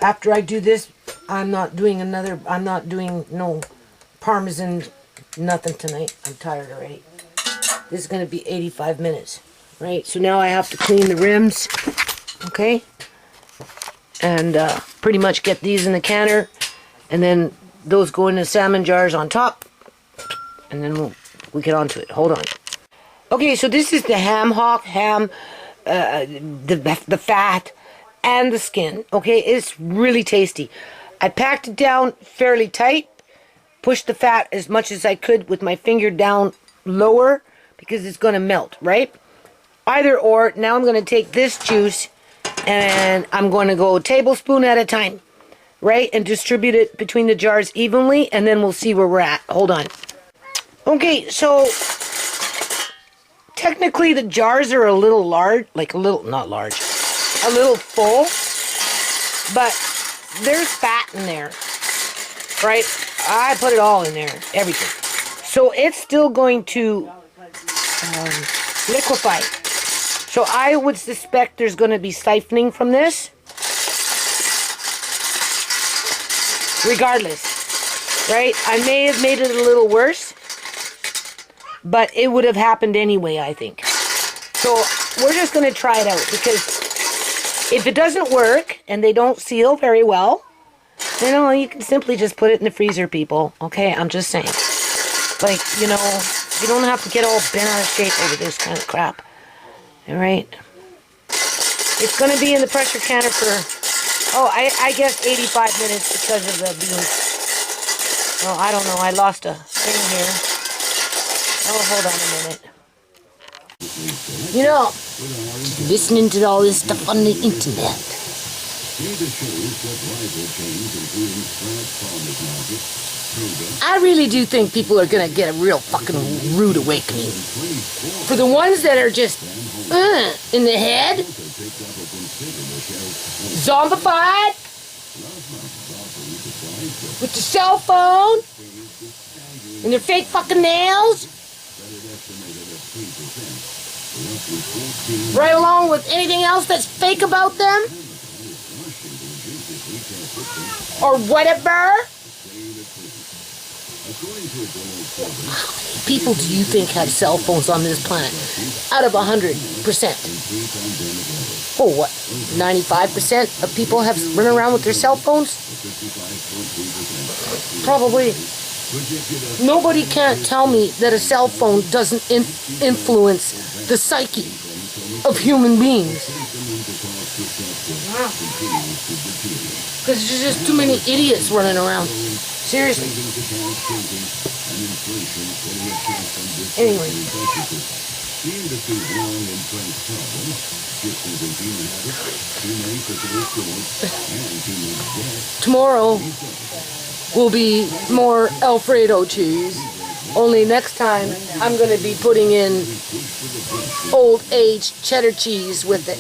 Speaker 1: After I do this, I'm not doing no Parmesan, nothing tonight. I'm tired already. This is going to be 85 minutes, right? So now I have to clean the rims, okay? And pretty much get these in the canner, and then those go in the salmon jars on top, and then we'll get onto it. Hold on. Okay, so this is the Hock ham, the fat and the skin. Okay, it's really tasty. I packed it down fairly tight, pushed the fat as much as I could with my finger down lower because it's going to melt, right? Either or. Now I'm going to take this juice and I'm going to go a tablespoon at a time, right? And distribute it between the jars evenly, and then we'll see where we're at. Hold on. Okay, so technically the jars are a little large, like a little, not large, a little full, but there's fat in there, right? I put it all in there, everything. So it's still going to liquefy. So I would suspect there's going to be siphoning from this. Regardless, right? I may have made it a little worse, but it would have happened anyway, I think. So we're just going to try it out, because if it doesn't work and they don't seal very well, then you can simply just put it in the freezer, people. Okay, I'm just saying. Like, you know, you don't have to get all bent out of shape over this kind of crap. All right? It's going to be in the pressure canner for, I guess 85 minutes because of the beans. Oh, I don't know. I lost a thing here. Oh, hold on a minute. You know, listening to all this stuff on the internet. I really do think people are going to get a real fucking rude awakening. For the ones that are just in the head, zombified, with the cell phone, and their fake fucking nails, right along with anything else that's fake about them, or whatever. How many people do you think have cell phones on this planet? Out of 100%. Oh, what? 95% of people have run around with their cell phones? Probably. Nobody can't tell me that a cell phone doesn't influence the psyche of human beings. Because there's just too many idiots running around. Seriously. Anyway. Tomorrow will be more Alfredo cheese. Only next time I'm going to be putting in old age cheddar cheese with it.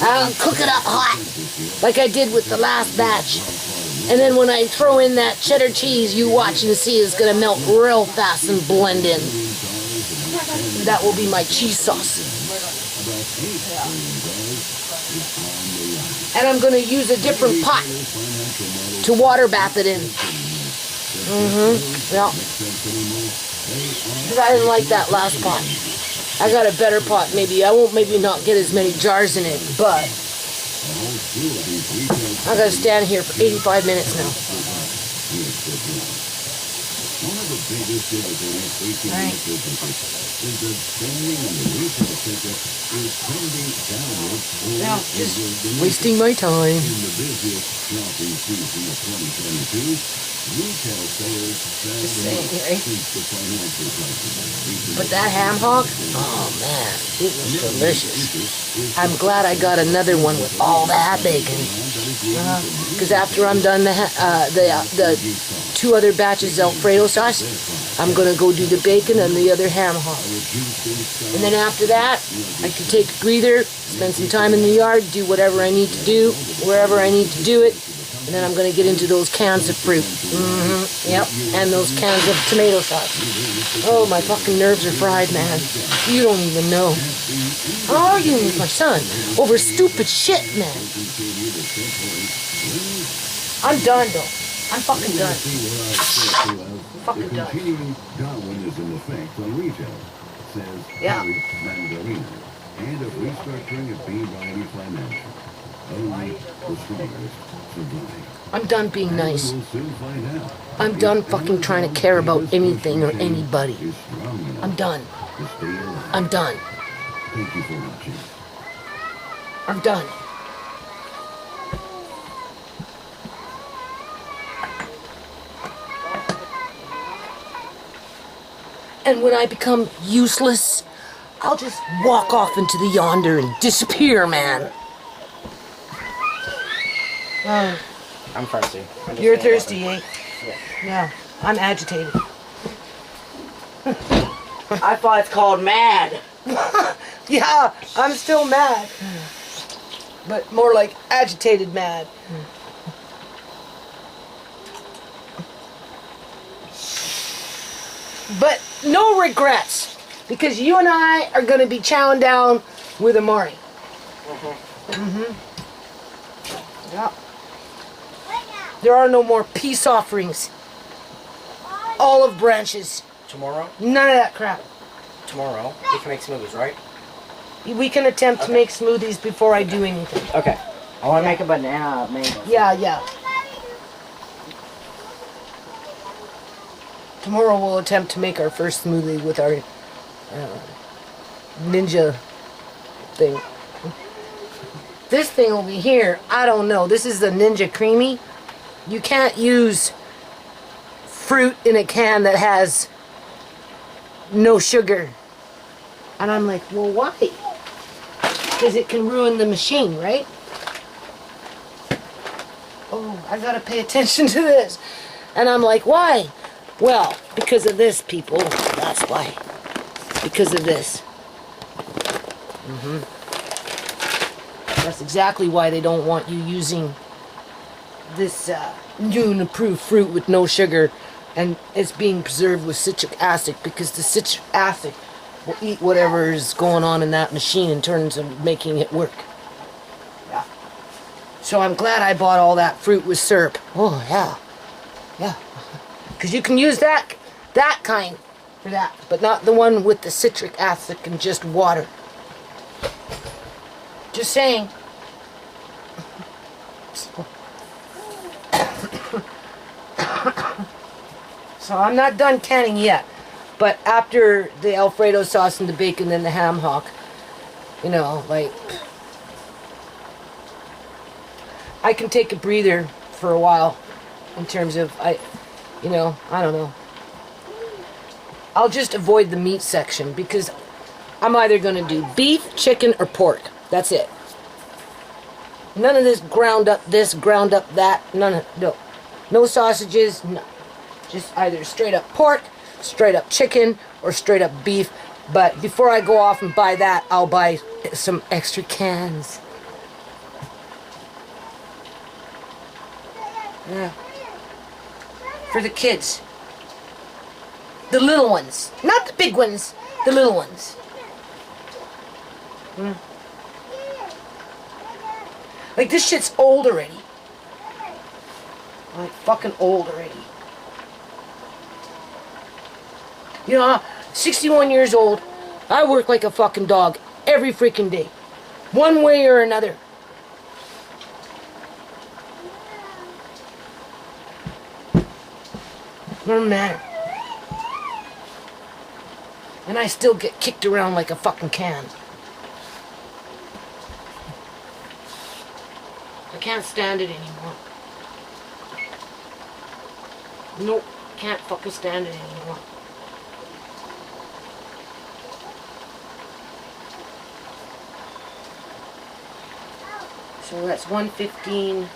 Speaker 1: I'll cook it up hot like I did with the last batch. And then when I throw in that cheddar cheese, you watch and see it's going to melt real fast and blend in. That will be my cheese sauce. And I'm going to use a different pot to water bath it in. Yeah. Because I didn't like that last pot. I got a better pot, maybe. I won't maybe not get as many jars in it, but I gotta stand here for 85 minutes now.
Speaker 5: One of the biggest difficulties facing these businesses is that spending on the retail sector is trending downwards or
Speaker 1: Yeah,
Speaker 5: over
Speaker 1: just
Speaker 5: the next
Speaker 1: wasting my time.
Speaker 5: In the busiest shopping season of 2022, retail sales fell
Speaker 1: Just
Speaker 5: the
Speaker 1: saying,
Speaker 5: most
Speaker 1: right?
Speaker 5: since the financial crisis.
Speaker 1: But that ham hock, oh man, it was delicious. I'm glad I got another one with all that bacon. Because after I'm done the 2 other batches of Alfredo sauce, I'm gonna go do the bacon and the other ham hock. And then after that, I can take a breather, spend some time in the yard, do whatever I need to do, wherever I need to do it. And then I'm going to get into those cans of fruit. Yep. And those cans of tomato sauce. Oh, my fucking nerves are fried, man. You don't even know. I'm arguing with my son over stupid shit, man. I'm done, though. I'm fucking done. Fucking
Speaker 5: the
Speaker 1: done.
Speaker 5: continuing Darwinism effect on retail, says
Speaker 1: Yeah.
Speaker 5: Harry Mandarino, and of restructuring of B. Riley Financial. Only the strongest survive.
Speaker 1: I'm done being nice.
Speaker 5: We'll soon find out.
Speaker 1: I'm done fucking trying to care about anything or anybody.
Speaker 5: Is strong enough
Speaker 1: I'm done.
Speaker 5: to stay alive.
Speaker 1: I'm done.
Speaker 5: Thank you for watching.
Speaker 1: I'm done. And when I become useless, I'll just walk off into the yonder and disappear, man.
Speaker 4: I'm thirsty.
Speaker 1: You're thirsty, eh?
Speaker 4: Yeah.
Speaker 1: Yeah, I'm agitated.
Speaker 4: I thought it's called mad.
Speaker 1: Yeah, I'm still mad. But more like agitated mad. But no regrets, because you and I are going to be chowing down with Amari. Yeah. There are no more peace offerings. Olive branches.
Speaker 4: Tomorrow?
Speaker 1: None of that crap.
Speaker 4: Tomorrow, we can make smoothies, right?
Speaker 1: We can attempt to make smoothies before I do anything.
Speaker 4: Okay. I want to make a banana mango.
Speaker 1: Yeah. Tomorrow we'll attempt to make our first smoothie with our ninja thing. This thing over here, I don't know. This is the Ninja Creamy. You can't use fruit in a can that has no sugar. And I'm like, well, why? Because it can ruin the machine, right? Oh, I gotta pay attention to this. And I'm like, why? Well, because of this, people. That's why. Because of this. That's exactly why they don't want you using this new and approved fruit with no sugar, and it's being preserved with citric acid, because the citric acid will eat whatever is going on in that machine in terms of making it work. Yeah. So I'm glad I bought all that fruit with syrup. Oh, yeah. Because you can use that kind for that, but not the one with the citric acid and just water. Just saying. So I'm not done canning yet, but after the Alfredo sauce and the bacon and the ham hock, you know, like, I can take a breather for a while in terms of, I don't know. I'll just avoid the meat section because I'm either going to do beef, chicken, or pork. That's it. None of this, ground up that. No sausages, no. Just either straight up pork, straight up chicken, or straight up beef. But before I go off and buy that, I'll buy some extra cans. Yeah. For the kids. The little ones. Not the big ones. The little ones. Like, this shit's old already. Like, fucking old already. You know, 61 years old. I work like a fucking dog every freaking day. One way or another. No matter. And I still get kicked around like a fucking can. I can't stand it anymore. Nope, can't fucking stand it anymore. So that's 115.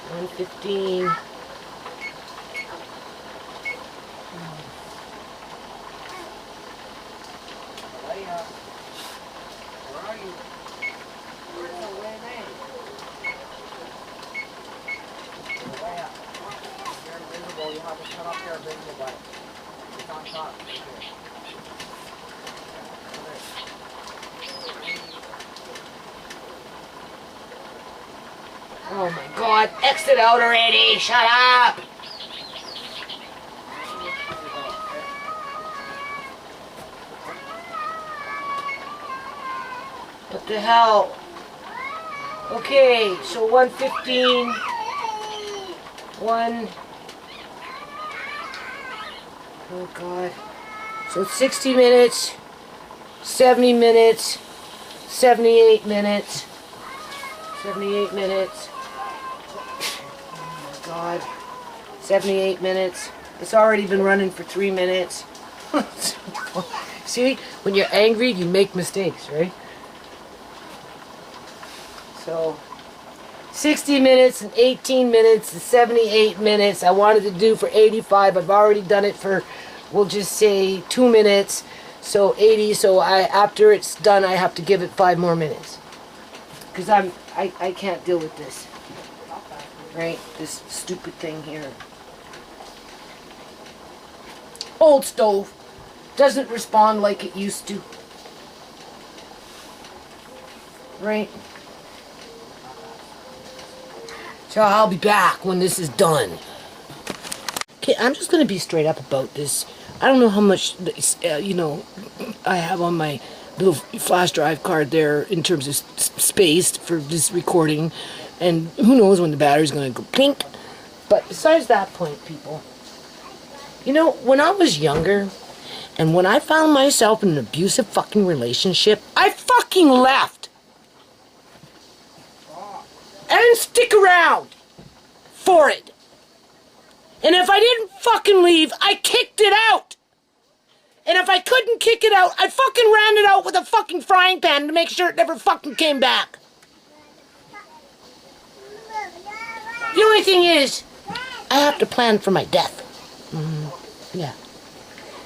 Speaker 1: 115.
Speaker 4: Where are you? Where's the way, man? Way up. You're invisible. You have to cut off your invisible button. It's on top. Right here.
Speaker 1: Oh my god, exit out already! Shut up! What the hell? Okay, so 115. Oh god. So it's 60 minutes, 70 minutes, 78 minutes, 78 minutes. Oh my god. 78 minutes. It's already been running for 3 minutes. See, when you're angry, you make mistakes, right? So, 60 minutes and 18 minutes and 78 minutes. I wanted to do for 85. I've already done it for, we'll just say 2 minutes. So 80. So after it's done, I have to give it 5 more minutes. Because I can't deal with this. Right? This stupid thing here. Old stove. Doesn't respond like it used to. Right? So I'll be back when this is done. Okay, I'm just going to be straight up about this. I don't know how much, I have on my little flash drive card there in terms of space for this recording. And who knows when the battery's going to go clink. But besides that point, people, when I was younger, and when I found myself in an abusive fucking relationship, I fucking left. I didn't stick around for it. And if I didn't fucking leave, I kicked it out. And if I couldn't kick it out, I fucking ran it out with a fucking frying pan to make sure it never fucking came back. The only thing is, I have to plan for my death. Yeah.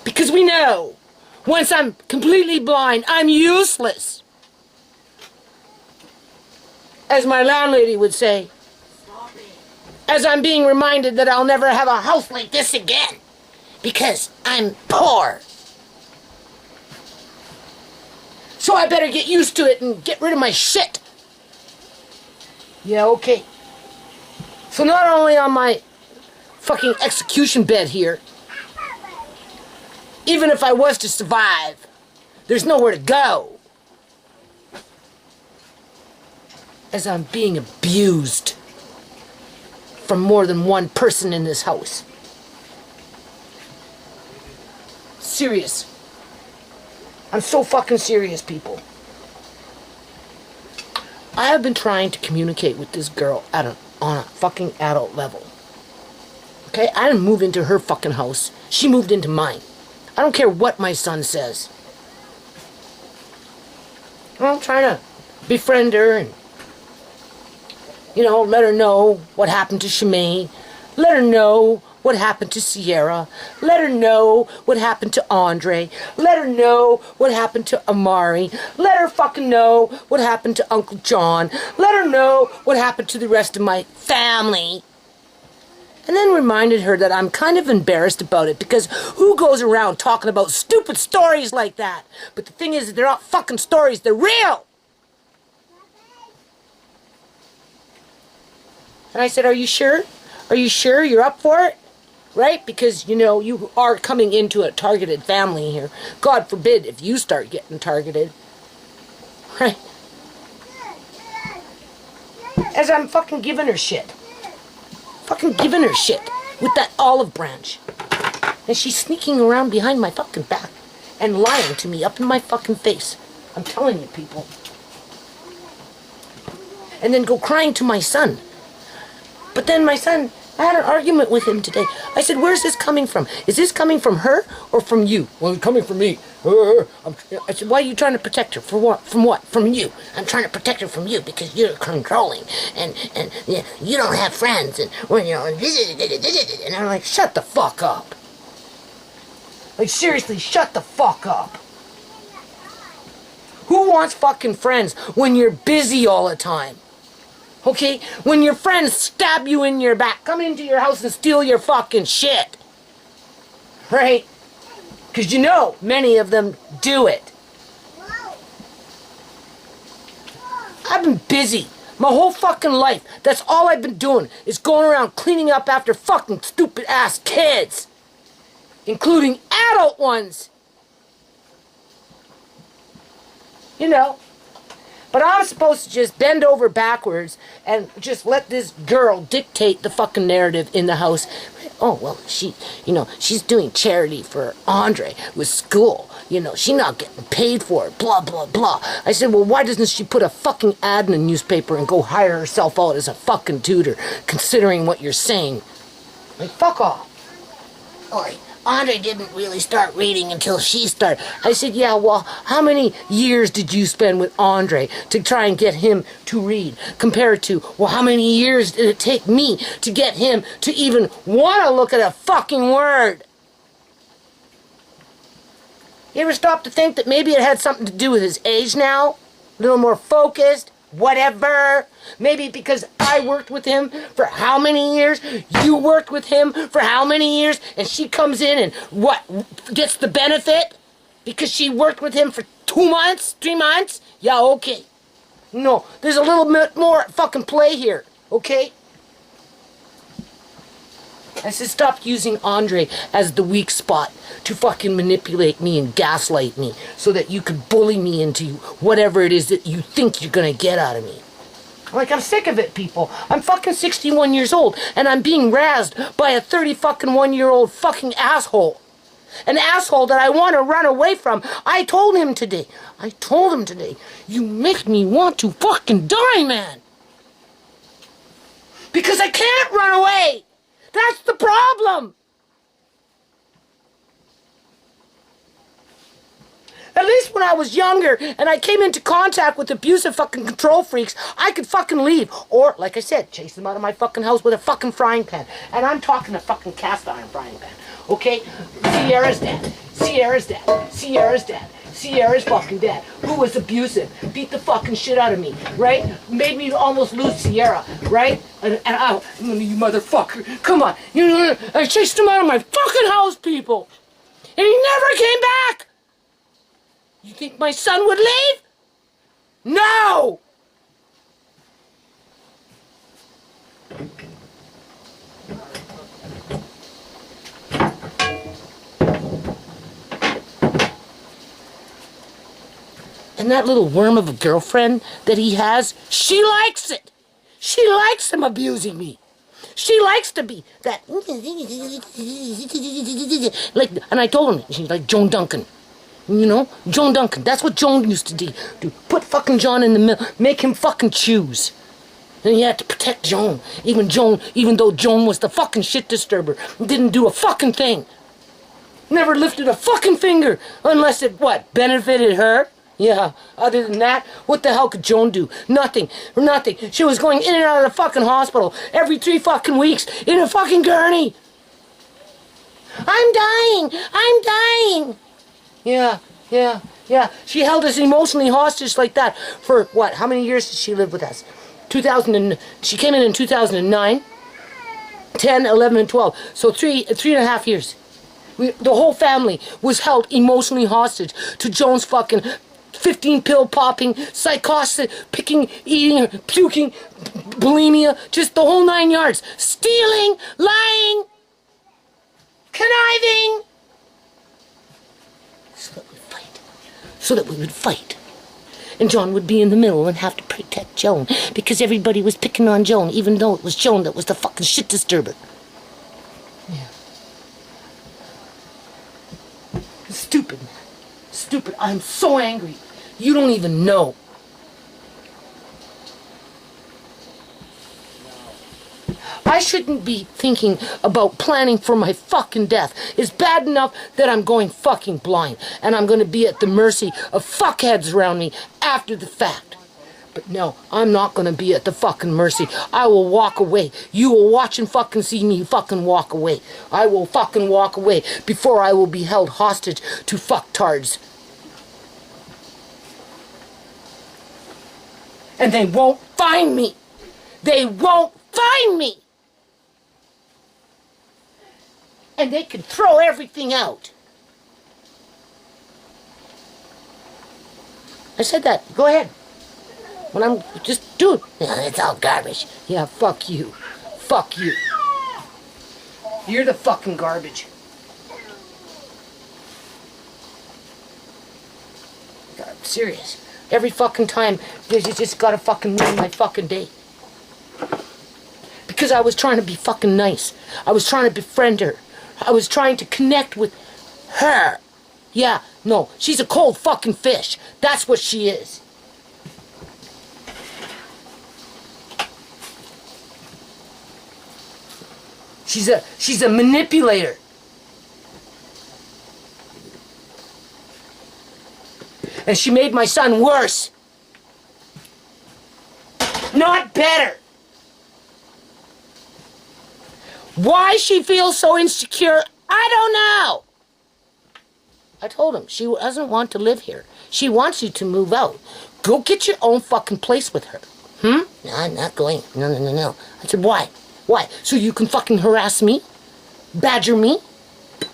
Speaker 1: Because we know, once I'm completely blind, I'm useless. As my landlady would say. As I'm being reminded that I'll never have a house like this again. Because I'm poor. So I better get used to it and get rid of my shit. Yeah, okay. So not only on my fucking execution bed here, even if I was to survive, there's nowhere to go. As I'm being abused from more than one person in this house. Serious. I'm so fucking serious, people. I have been trying to communicate with this girl on a fucking adult level. Okay? I didn't move into her fucking house. She moved into mine. I don't care what my son says. I'm trying to befriend her and let her know what happened to Shemaine. Let her know what happened to Sierra. Let her know what happened to Andre. Let her know what happened to Amari. Let her fucking know what happened to Uncle John. Let her know what happened to the rest of my family. And then reminded her that I'm kind of embarrassed about it because who goes around talking about stupid stories like that? But the thing is, they're not fucking stories, they're real. And I said, are you sure? Are you sure you're up for it? Right? Because, you are coming into a targeted family here. God forbid if you start getting targeted. Right? As I'm fucking giving her shit. Fucking giving her shit with that olive branch. And she's sneaking around behind my fucking back. and lying to me up in my fucking face. I'm telling you, people. And then go crying to my son. But then my son, I had an argument with him today. I said, where's this coming from? Is this coming from her or from you? Well, it's coming from me. I said, why are you trying to protect her? For what? From what? From you. I'm trying to protect her from you because you're controlling and you don't have friends and when you know and I'm like, shut the fuck up. Like seriously, shut the fuck up. Who wants fucking friends when you're busy all the time? Okay? When your friends stab you in your back, come into your house and steal your fucking shit. Right? Because you know, many of them do it. I've been busy my whole fucking life. That's all I've been doing is going around cleaning up after fucking stupid ass kids. Including adult ones. You know. But I'm supposed to just bend over backwards and just let this girl dictate the fucking narrative in the house. Oh, well, she's doing charity for Andre with school. You know, she's not getting paid for it, blah, blah, blah. I said, well, why doesn't she put a fucking ad in a newspaper and go hire herself out as a fucking tutor, considering what you're saying? Like, fuck off. Oi. Andre didn't really start reading until she started. I said, yeah, well, how many years did you spend with Andre to try and get him to read? Compared to, well, how many years did it take me to get him to even want to look at a fucking word? You ever stop to think that maybe it had something to do with his age now? A little more focused? Whatever. Maybe because I worked with him for how many years? You worked with him for how many years? And she comes in and what? Gets the benefit? Because she worked with him for 2 months? 3 months? Yeah, okay. No, there's a little bit more fucking play here. Okay? I said stop using Andre as the weak spot to fucking manipulate me and gaslight me so that you could bully me into whatever it is that you think you're gonna get out of me. Like, I'm sick of it, people. I'm fucking 61 years old and I'm being razzed by a 30-fucking-1-year-old fucking asshole. An asshole that I want to run away from. I told him today, you make me want to fucking die, man. Because I can't run away. That's the problem. At least when I was younger and I came into contact with abusive fucking control freaks, I could fucking leave. Or, like I said, chase them out of my fucking house with a fucking frying pan. And I'm talking a fucking cast iron frying pan. Okay? Sierra's dad. Sierra's fucking dad, who was abusive, beat the fucking shit out of me, right? Made me almost lose Sierra, right? And I, you motherfucker, come on. You know, I chased him out of my fucking house, people. And he never came back. You think my son would leave? No! And that little worm of a girlfriend that he has, she likes it. She likes him abusing me. She likes to be that. Like, and I told him, she's like Joan Duncan. You know, Joan Duncan. That's what Joan used to do. Put fucking John in the middle. Make him fucking choose. And he had to protect Joan. Even though Joan was the fucking shit disturber. Didn't do a fucking thing. Never lifted a fucking finger. Unless it, benefited her? Yeah, other than that, what the hell could Joan do? Nothing. She was going in and out of the fucking hospital every 3 fucking weeks in a fucking gurney. I'm dying. Yeah. She held us emotionally hostage like that for what? How many years did she live with us? She came in 2009, 10, 11, and 12. So 3.5 years. The whole family was held emotionally hostage to Joan's fucking 15 pill popping, psychosis, picking, eating, puking, bulimia, just the whole 9 yards. Stealing, lying, conniving. So that we would fight. And John would be in the middle and have to protect Joan because everybody was picking on Joan, even though it was Joan that was the fucking shit disturber. Yeah. Stupid, man. stupid. I'm so angry. You don't even know. I shouldn't be thinking about planning for my fucking death. It's bad enough that I'm going fucking blind and I'm going to be at the mercy of fuckheads around me after the fact. But no, I'm not going to be at the fucking mercy. I will walk away. You will watch and fucking see me fucking walk away. I will fucking walk away before I will be held hostage to fucktards. And they won't find me. They won't find me. And they can throw everything out. I said that. Go ahead. When I'm just, dude, it's all garbage. Yeah, fuck you. Fuck you. You're the fucking garbage. God, I'm serious. Every fucking time, you just gotta fucking ruin my fucking day. Because I was trying to be fucking nice. I was trying to befriend her. I was trying to connect with her. Yeah, no, she's a cold fucking fish. That's what she is. She's a manipulator. And she made my son worse. Not better. Why she feels so insecure, I don't know. I told him, she doesn't want to live here. She wants you to move out. Go get your own fucking place with her. No, I'm not going. No. I said, why? Why? So you can fucking harass me? Badger me?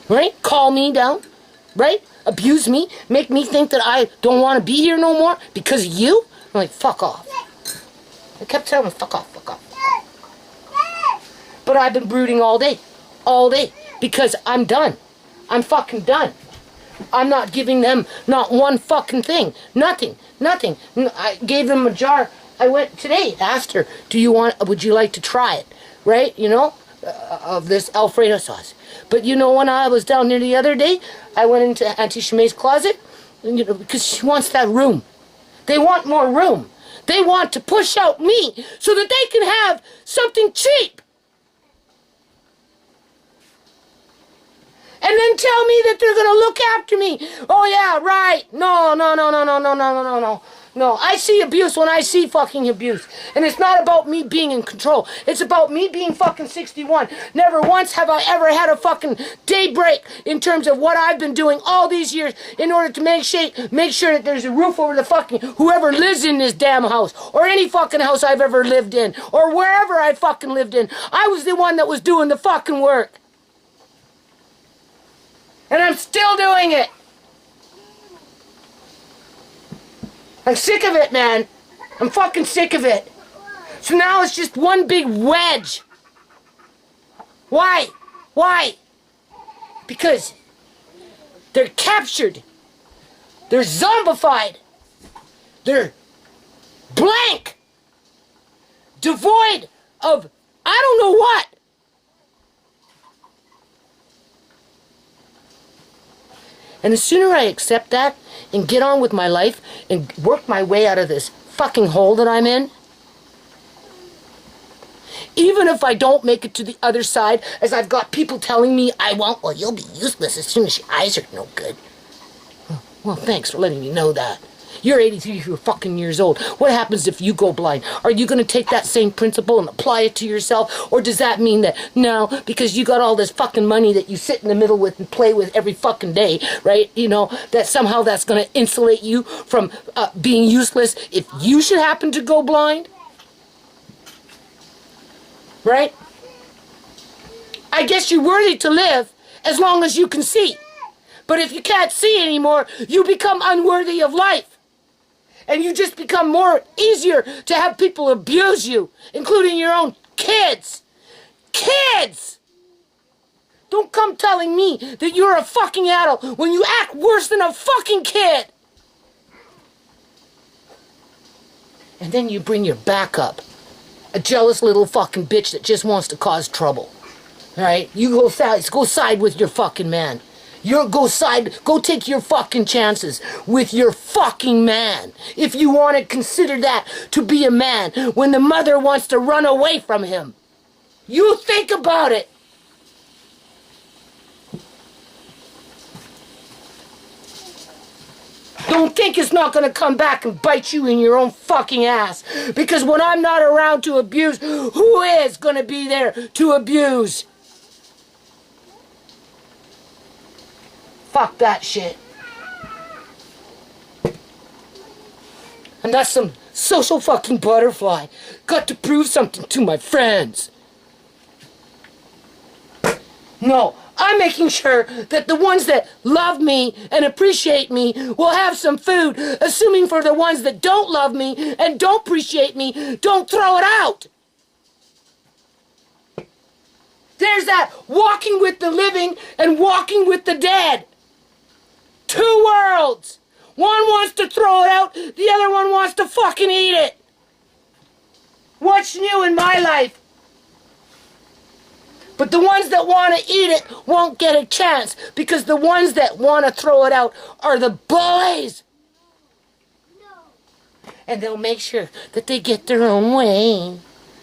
Speaker 1: Right? Call me down? Right? Abuse me? Make me think that I don't want to be here no more because of you? I'm like, fuck off. I kept telling him, fuck off, fuck off. But I've been brooding all day, because I'm done. I'm fucking done. I'm not giving them not one fucking thing. Nothing. I gave them a jar. I went today, asked her, would you like to try it? Right, of this Alfredo sauce. But when I was down there the other day, I went into Auntie Shemay's closet, because she wants that room. They want more room. They want to push out me so that they can have something cheap. And then tell me that they're going to look after me. Oh, yeah, right. No. No, I see abuse when I see fucking abuse. And it's not about me being in control. It's about me being fucking 61. Never once have I ever had a fucking daybreak in terms of what I've been doing all these years in order to make sure that there's a roof over the fucking whoever lives in this damn house. Or any fucking house I've ever lived in. Or wherever I fucking lived in. I was the one that was doing the fucking work. And I'm still doing it. I'm sick of it, man. I'm fucking sick of it. So now it's just one big wedge. Why? Because they're captured. They're zombified. They're blank. Devoid of I don't know what. And the sooner I accept that and get on with my life and work my way out of this fucking hole that I'm in, even if I don't make it to the other side, as I've got people telling me I won't, well, you'll be useless as soon as your eyes are no good. Well, thanks for letting me know that. You're 83 fucking years old. What happens if you go blind? Are you going to take that same principle and apply it to yourself? Or does that mean that, no, because you got all this fucking money that you sit in the middle with and play with every fucking day, right? That somehow that's going to insulate you from being useless if you should happen to go blind? Right? I guess you're worthy to live as long as you can see. But if you can't see anymore, you become unworthy of life. And you just become more easier to have people abuse you, including your own kids. Kids! Don't come telling me that you're a fucking adult when you act worse than a fucking kid. And then you bring your back up. A jealous little fucking bitch that just wants to cause trouble. Alright? You go side with your fucking man. Go take your fucking chances with your fucking man. If you want to consider that to be a man when the mother wants to run away from him. You think about it. Don't think it's not going to come back and bite you in your own fucking ass. Because when I'm not around to abuse, who is going to be there to abuse? Fuck that shit. And that's some social fucking butterfly. Got to prove something to my friends. No, I'm making sure that the ones that love me and appreciate me will have some food, assuming for the ones that don't love me and don't appreciate me, don't throw it out. There's that walking with the living and walking with the dead. Two worlds. One wants to throw it out, the other one wants to fucking eat it. What's new in my life? But the ones that want to eat it won't get a chance because the ones that want to throw it out are the bullies. And they'll make sure that they get their own way.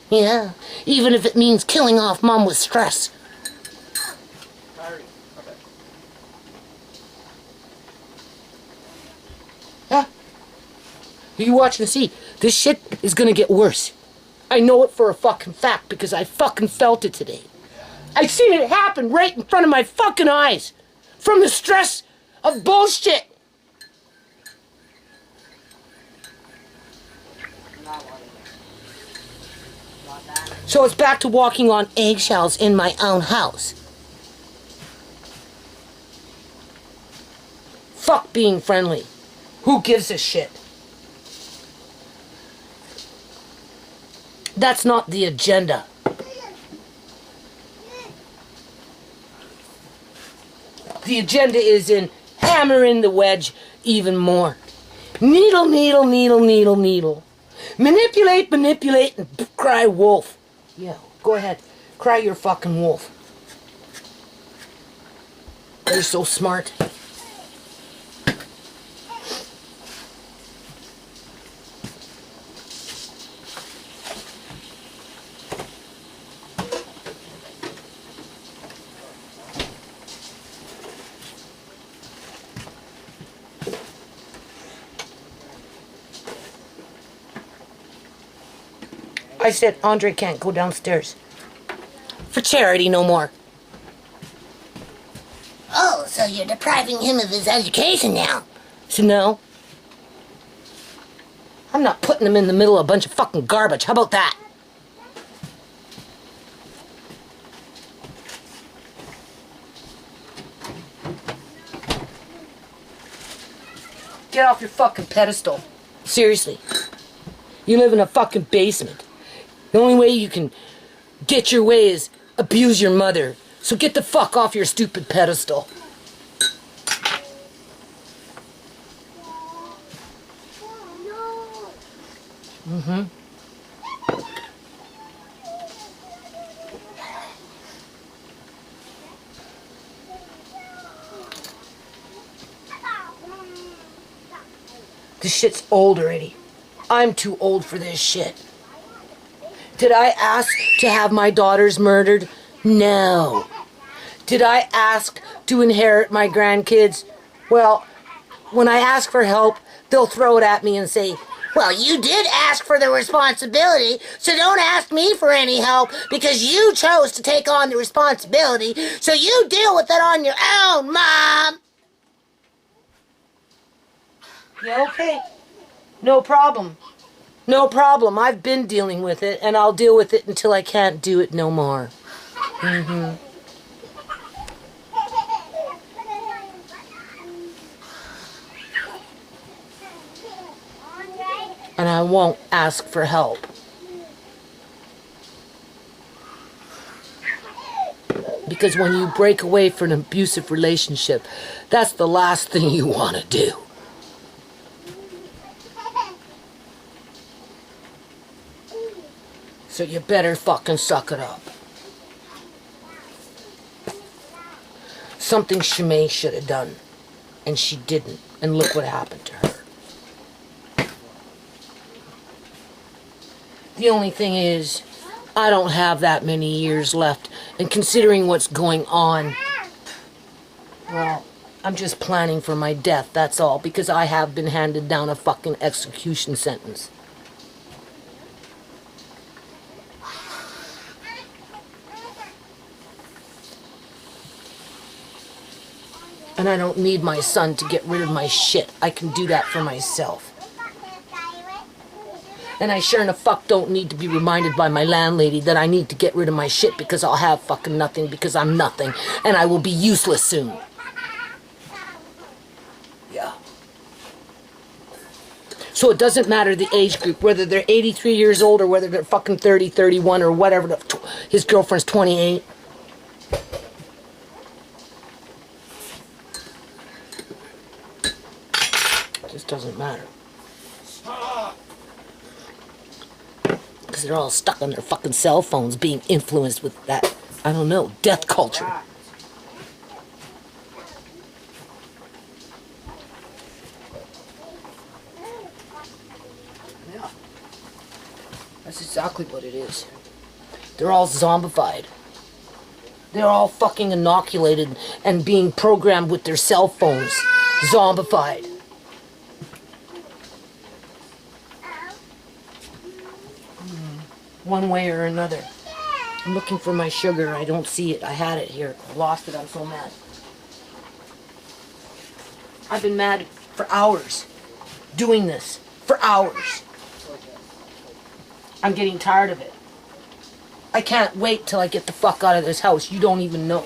Speaker 1: Yeah, even if it means killing off Mom with stress. Huh? You watch and see. This shit is gonna get worse. I know it for a fucking fact because I fucking felt it today. I seen it happen right in front of my fucking eyes. From the stress of bullshit. So it's back to walking on eggshells in my own house. Fuck being friendly. Who gives a shit? That's not the agenda. The agenda is in hammering the wedge even more. Needle, needle, needle, needle, needle. Manipulate, manipulate, and cry wolf. Yeah, go ahead. Cry your fucking wolf. You're so smart. I said Andre can't go downstairs. For charity no more. Oh, so you're depriving him of his education now? So no. I'm not putting him in the middle of a bunch of fucking garbage. How about that? Get off your fucking pedestal. Seriously. You live in a fucking basement. The only way you can get your way is abuse your mother. So get the fuck off your stupid pedestal. Mm-hmm. This shit's old already. I'm too old for this shit. Did I ask to have my daughters murdered? No. Did I ask to inherit my grandkids? Well, when I ask for help, they'll throw it at me and say, well, you did ask for the responsibility, so don't ask me for any help because you chose to take on the responsibility, so you deal with it on your own, Mom. Yeah, okay. No problem. No problem. I've been dealing with it, and I'll deal with it until I can't do it no more. Mm-hmm. And I won't ask for help. Because when you break away from an abusive relationship, that's the last thing you want to do. So you better fucking suck it up. something Shimei should have done. And she didn't. And look what happened to her. The only thing is, I don't have that many years left. And considering what's going on, well, I'm just planning for my death, that's all. Because I have been handed down a fucking execution sentence. And I don't need my son to get rid of my shit. I can do that for myself. And I sure enough fuck don't need to be reminded by my landlady that I need to get rid of my shit because I'll have fucking nothing because I'm nothing. And I will be useless soon. Yeah. So it doesn't matter the age group, whether they're 83 years old or whether they're fucking 30, 31 or whatever. His girlfriend's 28. Just doesn't matter. Because they're all stuck on their fucking cell phones being influenced with that, I don't know, death culture. Yeah. That's exactly what it is. They're all zombified. They're all fucking inoculated and being programmed with their cell phones. Zombified. One way or another. I'm looking for my sugar. I don't see it. I had it here. I lost it. I'm so mad. I've been mad for hours. Doing this. For hours. I'm getting tired of it. I can't wait till I get the fuck out of this house. You don't even know.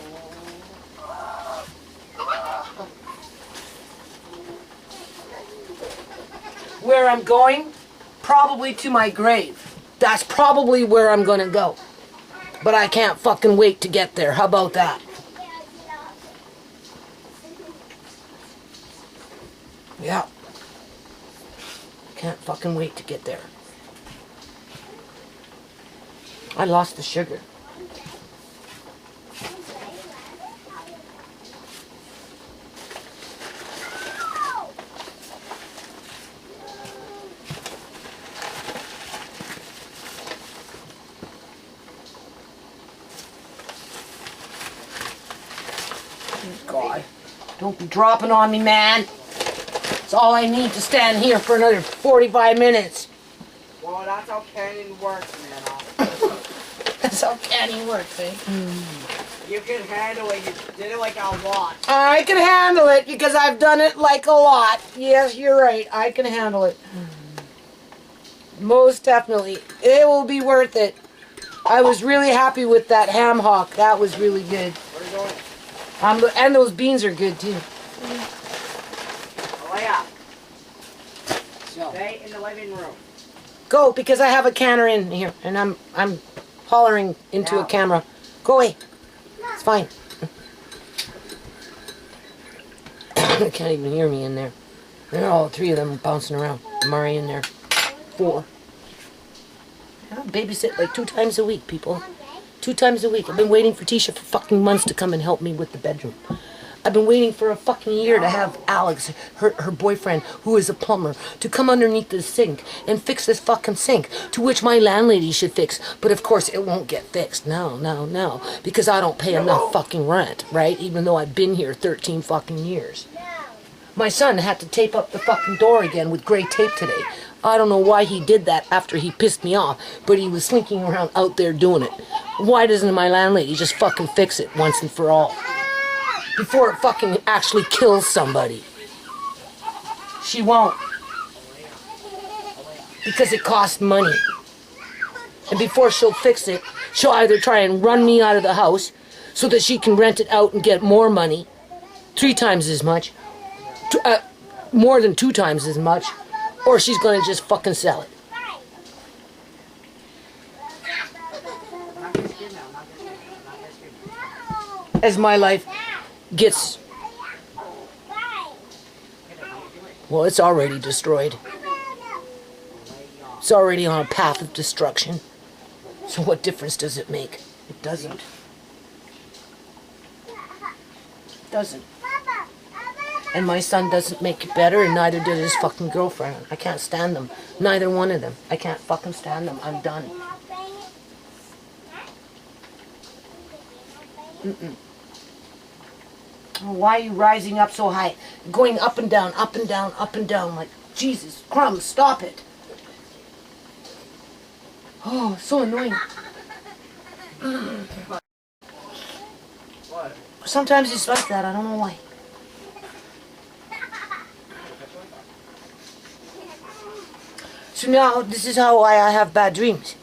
Speaker 1: Where I'm going? Probably to my grave. That's probably where I'm gonna go. But I can't fucking wait to get there. How about that? Yeah. Can't fucking wait to get there. I lost the sugar. God, don't be dropping on me, man. It's all I need to stand here for another 45 minutes.
Speaker 4: Well, that's how canning works, man.
Speaker 1: That's how canning works, eh?
Speaker 4: You can handle it. You did it like a lot.
Speaker 1: I can handle it because I've done it like a lot. Yes, you're right. I can handle it. Most definitely. It will be worth it. I was really happy with that ham hock. That was really good.
Speaker 4: Where are you going?
Speaker 1: And those beans are good too.
Speaker 4: Alea, stay in the living room.
Speaker 1: Go, because I have a canner in here, and I'm hollering into a camera. Go away. It's fine. They can't even hear me in there. They're all three of them bouncing around. Murray in there. 4. I babysit like 2 times a week, people. 2 times a week. I've been waiting for Tisha for fucking months to come and help me with the bedroom. I've been waiting for a fucking year to have Alex, her boyfriend, who is a plumber, to come underneath the sink and fix this fucking sink, to which my landlady should fix. But of course it won't get fixed. No. Because I don't pay enough fucking rent, right? Even though I've been here 13 fucking years. My son had to tape up the fucking door again with gray tape today. I don't know why he did that after he pissed me off, but he was slinking around out there doing it. Why doesn't my landlady just fucking fix it once and for all? Before it fucking actually kills somebody. She won't. Because it costs money. And before she'll fix it, she'll either try and run me out of the house so that she can rent it out and get more money, 3 times as much, more than 2 times as much, or she's gonna just fucking sell it. As my life gets, well, it's already destroyed. It's already on a path of destruction. So what difference does it make? It doesn't. doesn't. And my son doesn't make it better, and neither did his fucking girlfriend. I can't stand them. Neither one of them. I can't fucking stand them. I'm done. Mm-mm. Oh, why are you rising up so high? Going up and down, up and down, up and down. Like, Jesus, crumbs, stop it. Oh, so annoying.
Speaker 4: What?
Speaker 1: Sometimes it's like that. I don't know why. So now, this is how I have bad dreams.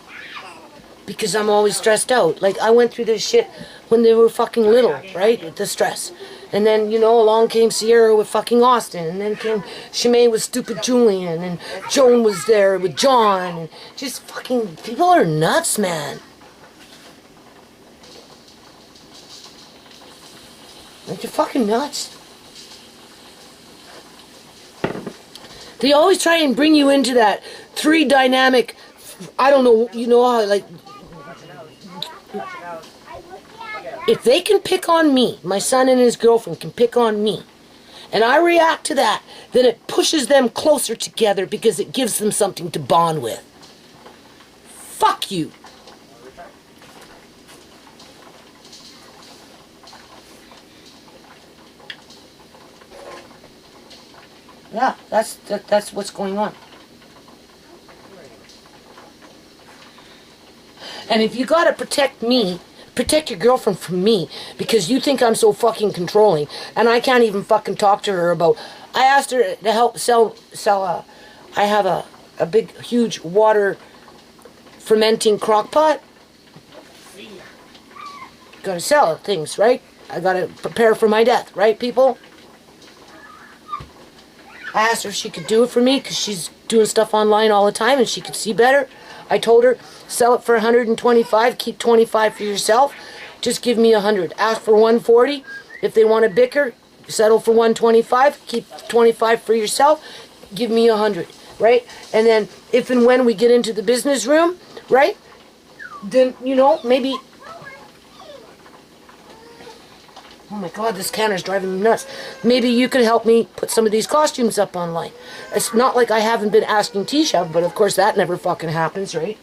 Speaker 1: Because I'm always stressed out. Like, I went through this shit when they were fucking little, right? The stress. And then, you know, along came Sierra with fucking Austin. And then came Shimei with stupid Julian. And Joan was there with John. And just fucking, people are nuts, man. Like, you're fucking nuts. They always try and bring you into that three dynamic, I don't know, you know how, like, if they can pick on me, my son and his girlfriend can pick on me, and I react to that, then it pushes them closer together because it gives them something to bond with. Fuck you. Yeah, that's what's going on. And if you gotta protect me, protect your girlfriend from me, because you think I'm so fucking controlling, and I can't even fucking talk to her about. I asked her to help sell. I have a big, huge water fermenting crock pot. Gotta sell things, right? I gotta prepare for my death, right, people? I asked her if she could do it for me because she's doing stuff online all the time and she could see better. I told her, sell it for 125, keep 25 for yourself. Just give me 100. Ask for 140. If they want to bicker, settle for 125, keep 25 for yourself. Give me 100, right? And then if and when we get into the business room, right? Then, you know, maybe... Oh my God, this counter's driving me nuts. Maybe you could help me put some of these costumes up online. It's not like I haven't been asking Tisha, but of course that never fucking happens, right?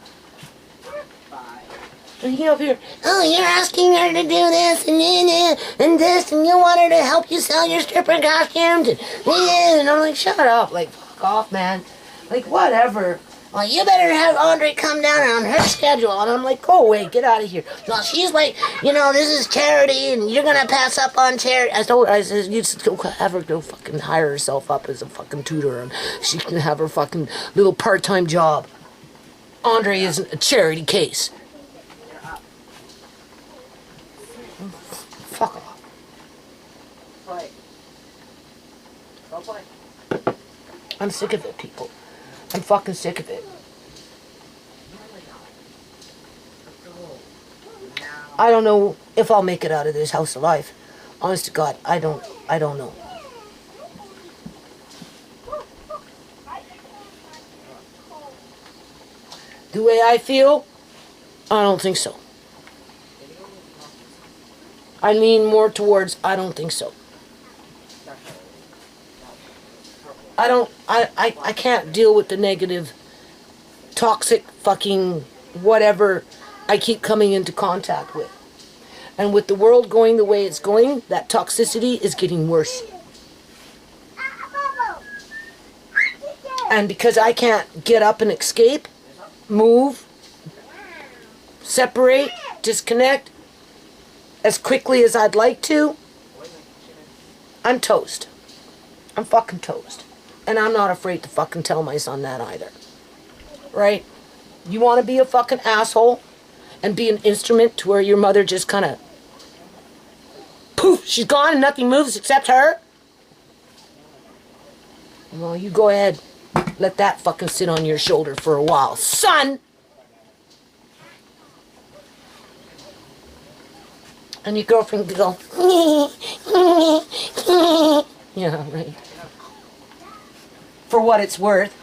Speaker 1: And he up here, oh, you're asking her to do this and this, and you want her to help you sell your stripper costumes, and I'm like, shut up, like, fuck off, man. Like, whatever. Well, you better have Andre come down on her schedule. And I'm like, go away, get out of here. Well, she's like, you know, this is charity, and you're going to pass up on charity. I told her, I said, you just have her go fucking hire herself up as a fucking tutor, and she can have her fucking little part-time job. Andre isn't a charity case. Fuck off.
Speaker 4: Play. Go play.
Speaker 1: I'm sick of it, people. I'm fucking sick of it. I don't know if I'll make it out of this house alive. Honest to God, I don't know. The way I feel, I don't think so. I lean more towards I don't think so. I can't deal with the negative, toxic fucking whatever I keep coming into contact with. And with the world going the way it's going, that toxicity is getting worse. And because I can't get up and escape, move, separate, disconnect as quickly as I'd like to, I'm toast. I'm fucking toast. And I'm not afraid to fucking tell my son that either. Right? You want to be a fucking asshole and be an instrument to where your mother just kind of poof, she's gone and nothing moves except her? Well, you go ahead. Let that fucking sit on your shoulder for a while. Son! And your girlfriend could go, yeah, right. For what it's worth.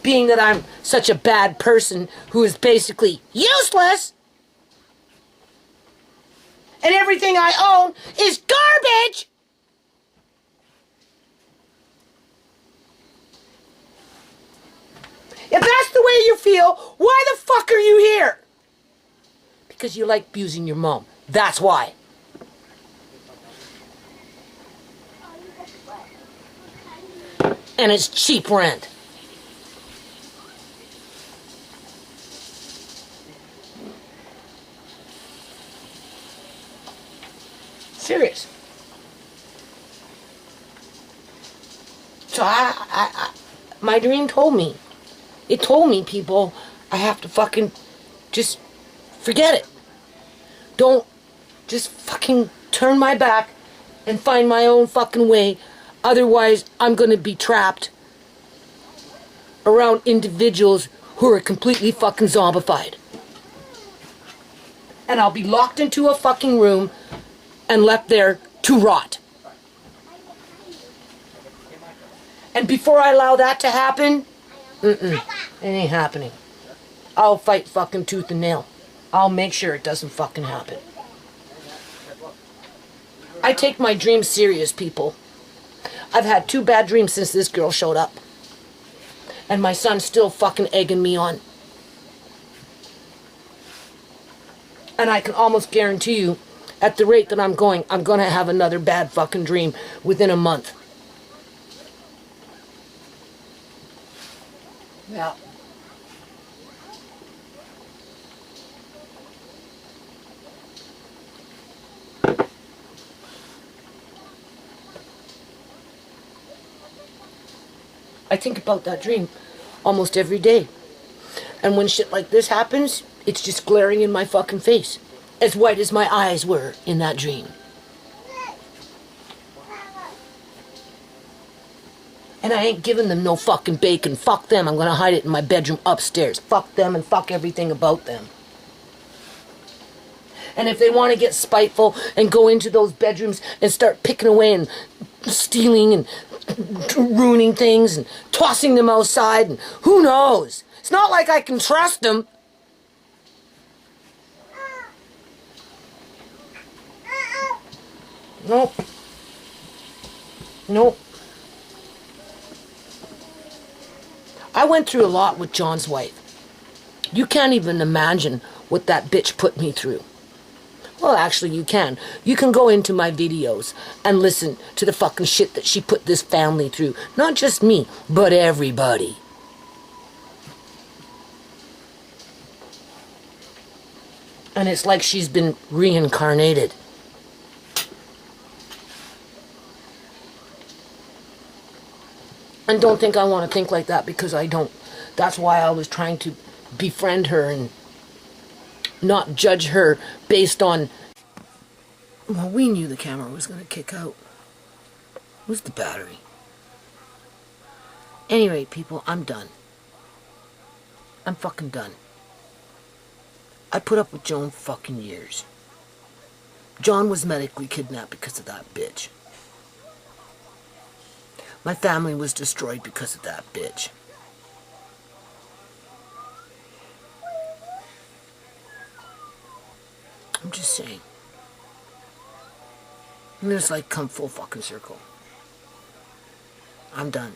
Speaker 1: Being that I'm such a bad person who is basically useless. and everything I own is garbage. If that's the way you feel, why the fuck are you here? Because you like abusing your mom. That's why. And it's cheap rent. Serious. So my dream told me. It told me, people, I have to fucking just forget it. Don't just fucking turn my back and find my own fucking way. Otherwise, I'm gonna be trapped around individuals who are completely fucking zombified. And I'll be locked into a fucking room and left there to rot. And before I allow that to happen, it ain't happening. I'll fight fucking tooth and nail. I'll make sure it doesn't fucking happen. I take my dreams serious, people. I've had 2 bad dreams since this girl showed up. And my son's still fucking egging me on. And I can almost guarantee you, at the rate that I'm gonna have another bad fucking dream within a month. Yeah. I think about that dream almost every day. And when shit like this happens, it's just glaring in my fucking face. As white as my eyes were in that dream. And I ain't giving them no fucking bacon. Fuck them. I'm gonna hide it in my bedroom upstairs. Fuck them and fuck everything about them. And if they want to get spiteful and go into those bedrooms and start picking away and stealing and ruining things and tossing them outside, and who knows? It's not like I can trust them. Nope. Nope. I went through a lot with John's wife. You can't even imagine what that bitch put me through. Well, actually, you can. You can go into my videos and listen to the fucking shit that she put this family through. Not just me, but everybody. And it's like she's been reincarnated. And don't think I want to think like that, because I don't. That's why I was trying to befriend her and not judge her based on... Well, we knew the camera was going to kick out. Where's the battery? Anyway, people, I'm done. I'm fucking done. I put up with Joan fucking years. John was medically kidnapped because of that bitch. My family was destroyed because of that bitch. I'm just saying. And it's like come full fucking circle. I'm done.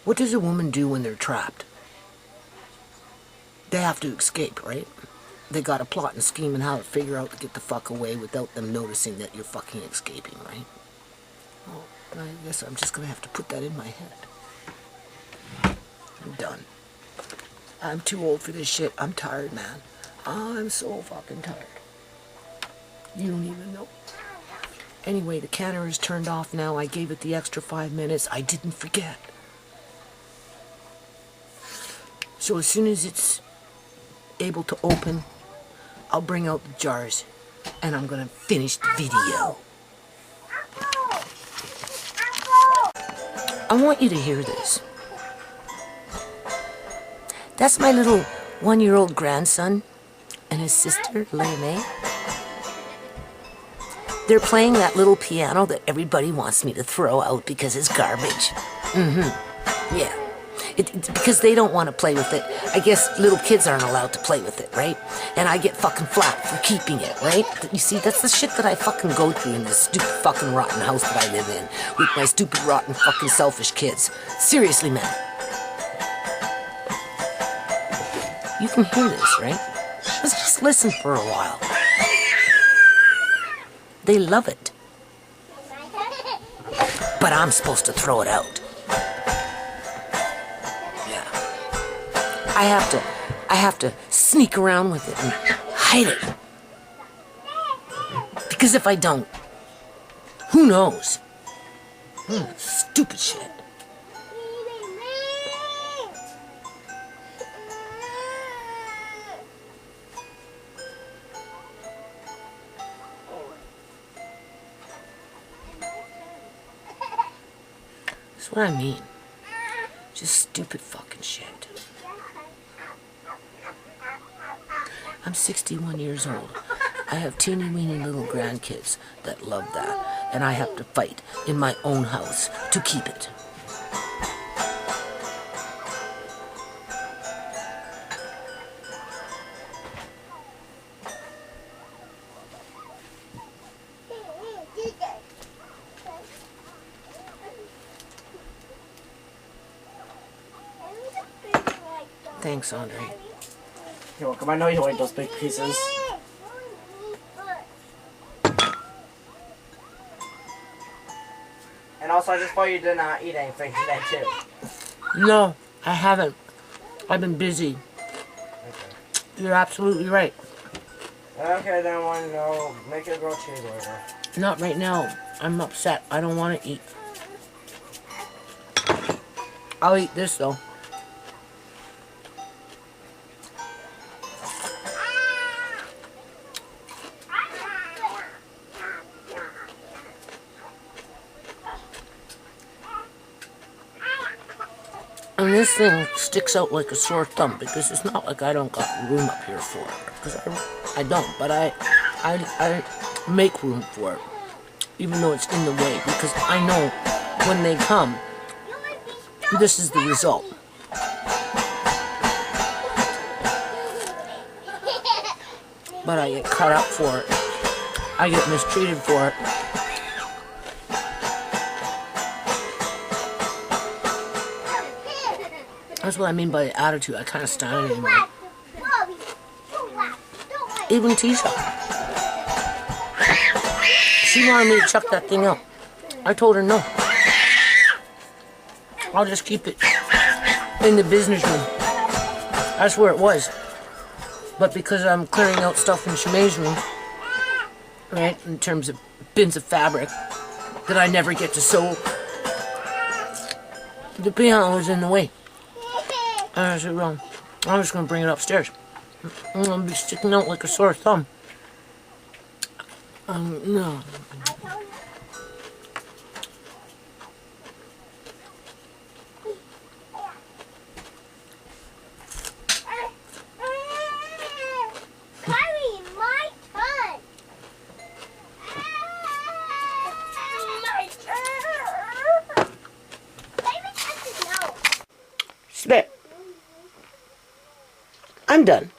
Speaker 1: What does a woman do when they're trapped? They have to escape, right? They got a plot and scheme and how to figure out to get the fuck away without them noticing that you're fucking escaping, right? Well, I guess I'm just gonna have to put that in my head. I'm done. I'm too old for this shit. I'm tired, man. I'm so fucking tired. You don't even know. Anyway, the canner is turned off now. I gave it the extra 5 minutes. I didn't forget. So as soon as it's able to open, I'll bring out the jars and I'm gonna finish the video. I want you to hear this. That's my little 1-year-old grandson and his sister, May. They're playing that little piano that everybody wants me to throw out because it's garbage. Yeah. It's because they don't want to play with it. I guess little kids aren't allowed to play with it, right? And I get fucking flack for keeping it, right? You see, that's the shit that I fucking go through in this stupid fucking rotten house that I live in with my stupid rotten fucking selfish kids. Seriously, man. You can hear this, right? Let's just listen for a while. They love it. But I'm supposed to throw it out. Yeah. I have to sneak around with it and hide it. Because if I don't, who knows? Stupid shit. That's what I mean. Just stupid fucking shit. I'm 61 years old. I have teeny weeny little grandkids that love that. And I have to fight in my own house to keep it. Thanks, Andre.
Speaker 4: You're welcome. I know you like those big pieces. And also, I just thought you did not eat anything today, too.
Speaker 1: No, I haven't. I've been busy.
Speaker 4: Okay.
Speaker 1: You're absolutely right.
Speaker 4: Okay, then I want to go make a grilled cheeseburger.
Speaker 1: Not right now. I'm upset. I don't want to eat. I'll eat this, though. And this thing sticks out like a sore thumb because it's not like I don't got room up here for it. Because I don't, but I make room for it. Even though it's in the way. Because I know when they come, this is the result. But I get cut up for it. I get mistreated for it. That's what I mean by the attitude. I kind of stand anymore. Even Tisha. She wanted me to chuck that thing out. I told her no. I'll just keep it in the business room. That's where it was. But because I'm clearing out stuff in Shemai's room, right, in terms of bins of fabric that I never get to sew, the piano was in the way. I said, well, I'm just going to bring it upstairs. I'm going to be sticking out like a sore thumb. No. Spit. I'm done.